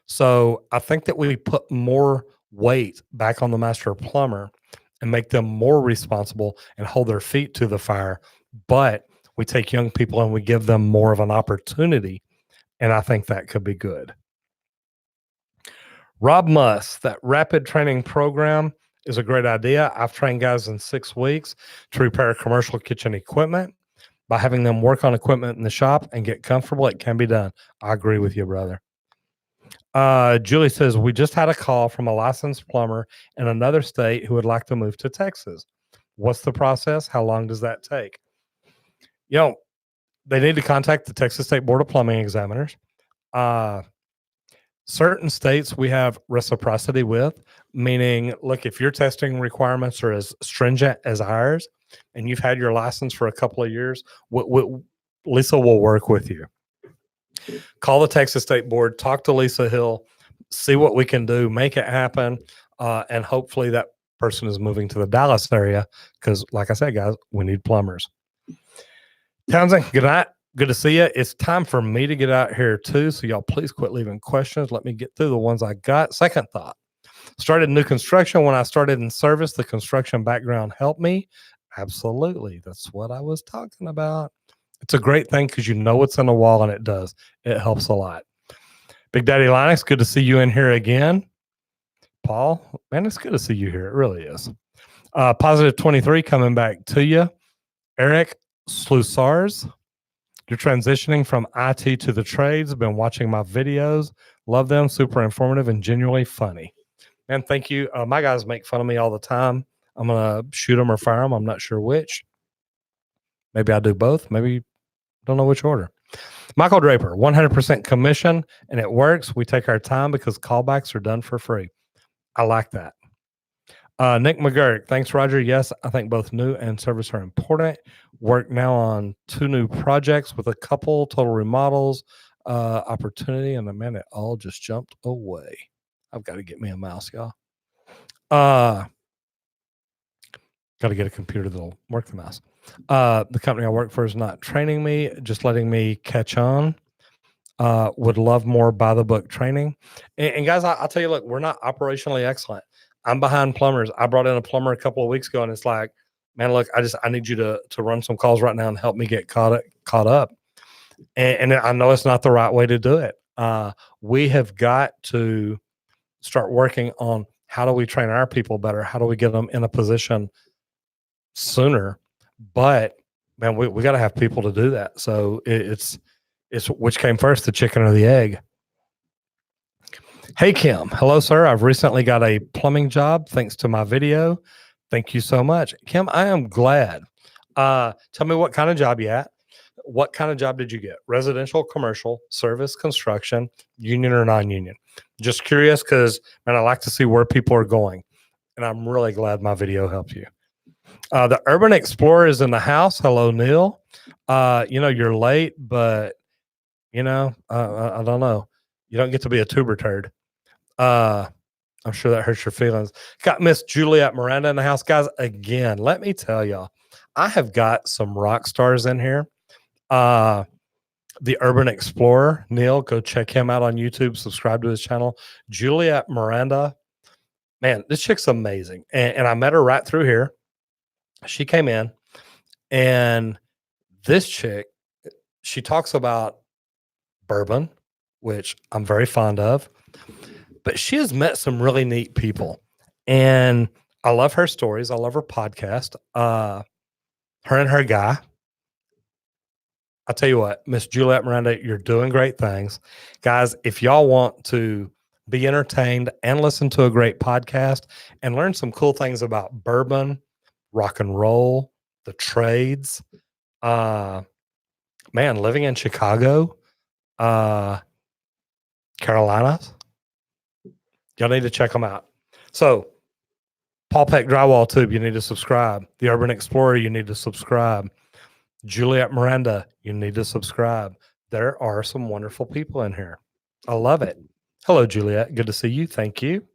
So I think that we put more weight back on the master plumber and make them more responsible and hold their feet to the fire. But we take young people and we give them more of an opportunity. And I think that could be good. Rob Muss, that rapid training program is a great idea. I've trained guys in 6 weeks to repair commercial kitchen equipment. By having them work on equipment in the shop and get comfortable, it can be done. I agree with you, brother. Julie says, we just had a call from a licensed plumber in another state who would like to move to Texas. What's the process? How long does that take? They need to contact the Texas State Board of Plumbing Examiners. Certain states we have reciprocity with, meaning, look, if your testing requirements are as stringent as ours and you've had your license for a couple of years, Lisa will work with you. Call the Texas State Board, talk to Lisa Hill, see what we can do, make it happen, and hopefully that person is moving to the Dallas area because, like I said, guys, we need plumbers. Townsend, good night. Good to see you. It's time for me to get out here too, so y'all please quit leaving questions. Let me get through the ones I got. Second thought. Started new construction. When I started in service, the construction background helped me. Absolutely. That's what I was talking about. It's a great thing because you know what's in the wall and it does. It helps a lot. Big Daddy Linux, good to see you in here again. Paul, man, it's good to see you here. It really is. Positive 23 coming back to you. Eric Slusars, you're transitioning from IT to the trades. Been watching my videos. Love them. Super informative and genuinely funny. And thank you. My guys make fun of me all the time. I'm going to shoot them or fire them. I'm not sure which. Maybe I do both. Maybe don't know which order. Michael Draper, 100% commission, and it works. We take our time because callbacks are done for free. I like that. Nick McGurk, thanks, Roger. Yes, I think both new and service are important. Work now on 2 new projects with a couple total remodels, opportunity, and man, it all just jumped away. I've got to get me a mouse, y'all. Got to get a computer that'll work the mouse. The company I work for is not training me, just letting me catch on. Would love more by the book training. And guys, I'll tell you, look, we're not operationally excellent. I'm behind plumbers. I brought in a plumber a couple of weeks ago, and it's like, man, look, I need you to run some calls right now and help me get caught up. And I know it's not the right way to do it. We have got to start working on how do we train our people better? How do we get them in a position sooner? But man, we got to have people to do that. So it's which came first, the chicken or the egg? Hey, Kim. Hello, sir. I've recently got a plumbing job thanks to my video. Thank you so much. Kim, I am glad. Tell me what kind of job you at. What kind of job did you get? Residential, commercial, service, construction, union or non-union? Just curious because, man, I like to see where people are going. And I'm really glad my video helped you. The Urban Explorer is in the house. Hello, Neil. You're late, but, I don't know. You don't get to be a tuber turd. I'm sure that hurts your feelings. Got Miss Juliet Miranda in the house. Guys, again, let me tell y'all, I have got some rock stars in here. The Urban Explorer, Neil, go check him out on YouTube. Subscribe to his channel. Juliet Miranda, man, this chick's amazing. And I met her right through here. She came in, and this chick, she talks about bourbon, which I'm very fond of, but she has met some really neat people. And I love her stories. I love her podcast. Her and her guy. I'll tell you what, Miss Juliet Miranda, you're doing great things. Guys, if y'all want to be entertained and listen to a great podcast and learn some cool things about bourbon, rock and roll, the trades, living in Chicago, Carolinas, y'all need to check them out. So, Paul Peck Drywall Tube, you need to subscribe. The Urban Explorer, you need to subscribe. Juliet Miranda, you need to subscribe. There are some wonderful people in here. I love it. Hello, Juliet. Good to see you. Thank you.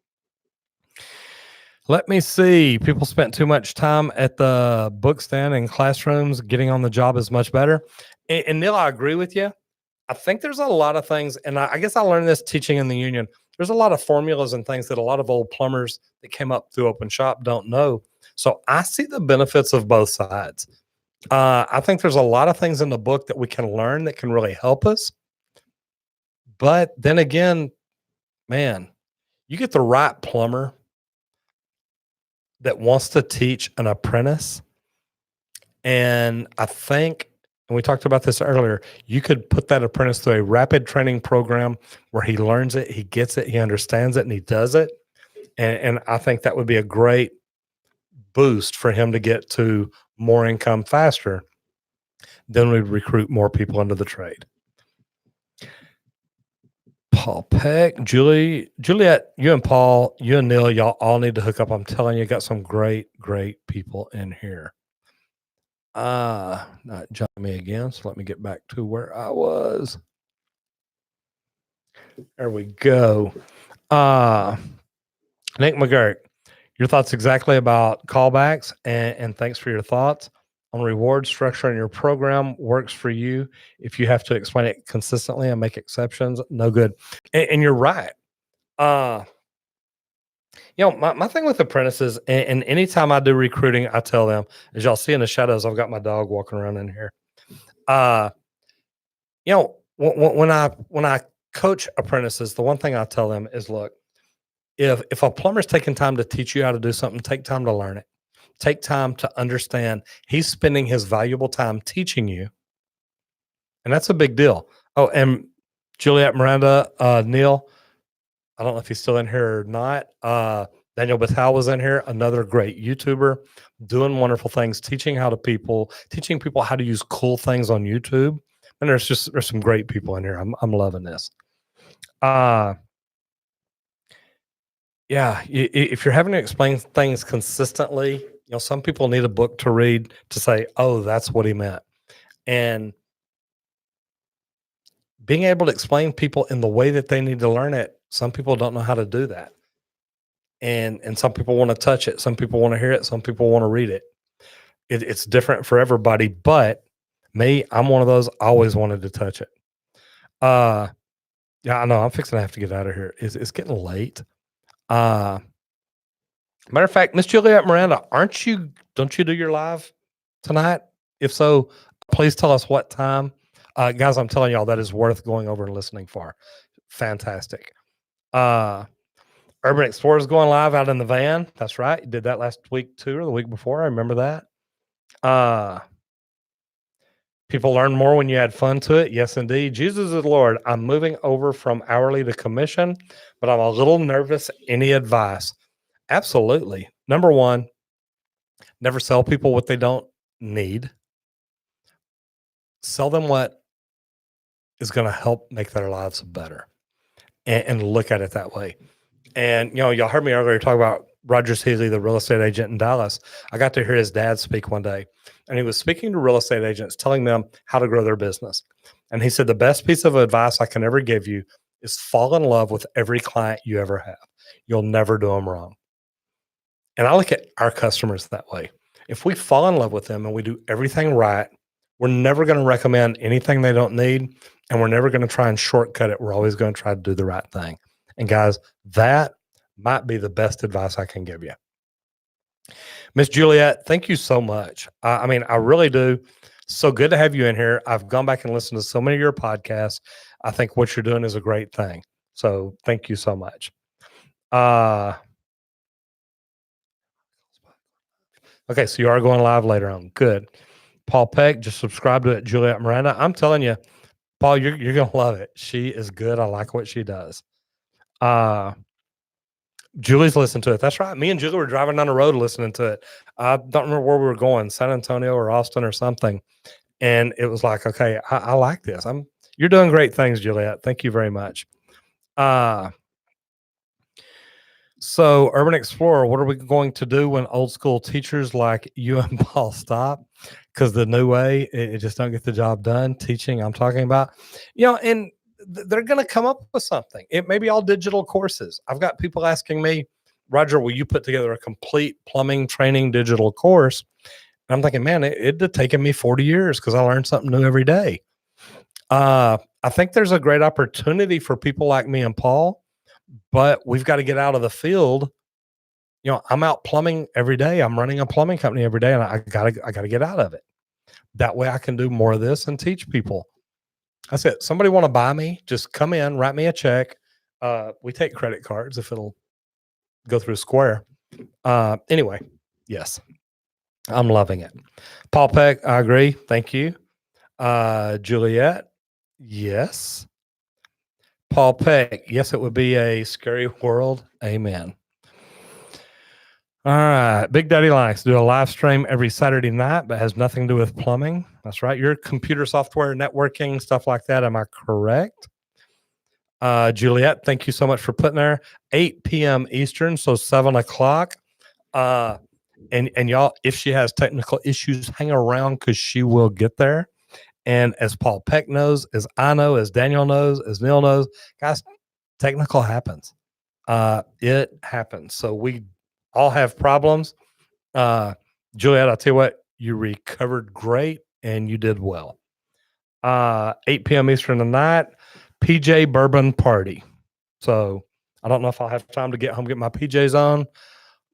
Let me see. People spent too much time at the book stand and classrooms. Getting on the job is much better. And Neil, I agree with you. I think there's a lot of things, and I guess I learned this teaching in the union. There's a lot of formulas and things that a lot of old plumbers that came up through open shop don't know. So I see the benefits of both sides. I think there's a lot of things in the book that we can learn that can really help us. But then again, man, you get the right plumber that wants to teach an apprentice. And I think, and we talked about this earlier, you could put that apprentice through a rapid training program where he learns it, he gets it, he understands it, and he does it. And I think that would be a great boost for him to get to more income faster. Then we'd recruit more people into the trade. Paul Peck, Juliet, you and Paul, you and Neil, y'all all need to hook up. I'm telling you, got some great people in here. Not jump me again. So let me get back to where I was. There we go. Nick McGurk, your thoughts exactly about callbacks, and thanks for your thoughts on reward structure in your program. Works for you. If you have to explain it consistently and make exceptions, no good. And you're right. My thing with apprentices, and anytime I do recruiting, I tell them, as y'all see in the shadows, I've got my dog walking around in here. Uh, when I coach apprentices, the one thing I tell them is, look, if a plumber's taking time to teach you how to do something, take time to learn it. Take time to understand he's spending his valuable time teaching you, and that's a big deal. Oh, and Juliet, Miranda, Neil, I don't know if he's still in here or not. Daniel Batal was in here, another great YouTuber, doing wonderful things, teaching people how to use cool things on YouTube. And there's some great people in here. I'm loving this. Uh yeah, if you're having to explain things consistently, some people need a book to read to say, "Oh, that's what he meant." And being able to explain people in the way that they need to learn it, some people don't know how to do that. And some people want to touch it, some people want to hear it, some people want to read it. It's different for everybody, but me, I'm one of those, I always wanted to touch it. Uh yeah, I know I'm fixing to have to get out of here. It's getting late. Uh Matter of fact, Miss Juliet Miranda, don't you do your live tonight? If so, please tell us what time. Guys, I'm telling y'all that is worth going over and listening for. Fantastic. Uh Urban Explorer's going live out in the van. That's right. You did that last week too, or the week before. I remember that. Uh People learn more when you add fun to it. Yes, indeed. Jesus is Lord. I'm moving over from hourly to commission, but I'm a little nervous. Any advice? Absolutely. Number one, never sell people what they don't need. Sell them what is going to help make their lives better, and look at it that way. And y'all heard me earlier talk about Roger Seeley, the real estate agent in Dallas. I got to hear his dad speak one day, and he was speaking to real estate agents, telling them how to grow their business. And he said, the best piece of advice I can ever give you is fall in love with every client you ever have. You'll never do them wrong. And I look at our customers that way. If we fall in love with them and we do everything right, we're never going to recommend anything they don't need, and we're never going to try and shortcut it. We're always going to try to do the right thing. And guys, that might be the best advice I can give you. Miss Juliet, thank you so much. I mean, I really do. So good to have you in here. I've gone back and listened to so many of your podcasts. I think what you're doing is a great thing. So thank you so much. Okay, so you are going live later on. Good. Paul Peck, just subscribe to it. Juliet Miranda. I'm telling you, Paul, you're gonna love it. She is good. I like what she does. Julie's listened to it. That's right. Me and Julie were driving down the road listening to it. I don't remember where we were going, San Antonio or Austin or something. And it was like, okay, I like this. You're doing great things, Juliet. Thank you very much. So, Urban Explorer, what are we going to do when old school teachers like you and Paul stop? Because the new way, it just don't get the job done. Teaching, I'm talking about, and they're going to come up with something. It may be all digital courses. I've got people asking me, Roger, will you put together a complete plumbing training digital course? And I'm thinking, man, it'd have taken me 40 years because I learn something new every day. I think there's a great opportunity for people like me and Paul, but we've got to get out of the field. I'm out plumbing every day. I'm running a plumbing company every day, and I gotta get out of it. That way I can do more of this and teach people. That's it. Somebody want to buy me, just come in, write me a check. We take credit cards if it'll go through Square. Anyway, yes, I'm loving it. Paul Peck, I agree. Thank you. Juliet, yes. Paul Peck, yes, it would be a scary world. Amen. All right. Big Daddy likes do a live stream every Saturday night, but has nothing to do with plumbing. That's right. Your computer software, networking, stuff like that. Am I correct? Juliet, thank you so much for putting there. 8 p.m. Eastern, so 7 o'clock. And y'all, if she has technical issues, hang around because she will get there. And as Paul Peck knows, as I know, as Daniel knows, as Neil knows, guys, technical happens. It happens. So we all have problems. Juliet, I'll tell you what, you recovered great and you did well. 8 p.m. Eastern tonight, PJ Bourbon Party. So I don't know if I'll have time to get home, get my PJs on,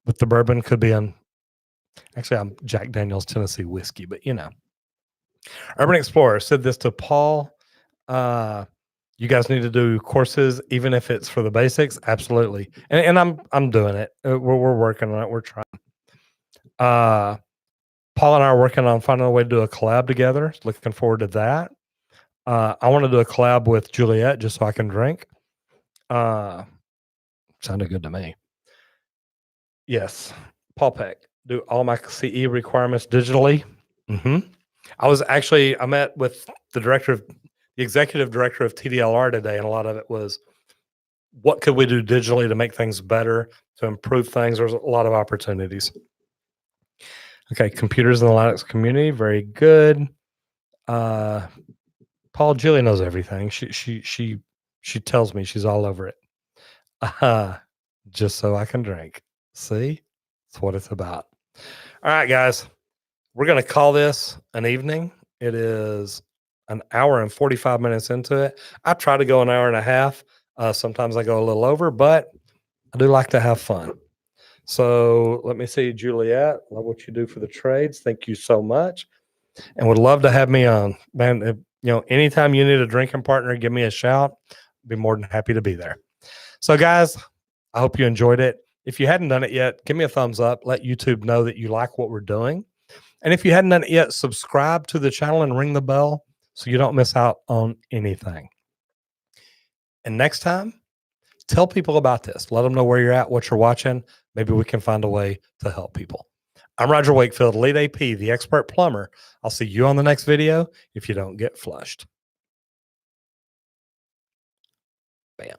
but the bourbon could be in. Actually, I'm Jack Daniel's Tennessee whiskey, but Urban Explorer said this to Paul. You guys need to do courses, even if it's for the basics. Absolutely, and I'm doing it. We're working on it. We're trying. Paul and I are working on finding a way to do a collab together. Looking forward to that. I want to do a collab with Juliet just so I can drink. Sounded good to me. Yes, Paul Peck. Do all my CE requirements digitally. I met with the executive director of TDLR today, and a lot of it was what could we do digitally to make things better, to improve things. There's a lot of opportunities. Okay, computers in the Linux community, very good. Paul, Julie knows everything. She tells me she's all over it. Just so I can drink. See, that's what it's about. All right, guys, we're gonna call this an evening. It is an hour and 45 minutes into it. I try to go an hour and a half. Sometimes I go a little over, but I do like to have fun. So let me see, Juliet. Love what you do for the trades. Thank you so much, and would love to have me on, man. If, anytime you need a drinking partner, give me a shout. I'd be more than happy to be there. So, guys, I hope you enjoyed it. If you hadn't done it yet, give me a thumbs up. Let YouTube know that you like what we're doing. And if you hadn't done it yet, subscribe to the channel and ring the bell so you don't miss out on anything. And next time, tell people about this. Let them know where you're at, what you're watching. Maybe we can find a way to help people. I'm Roger Wakefield, Lead AP, the expert plumber. I'll see you on the next video if you don't get flushed. Bam.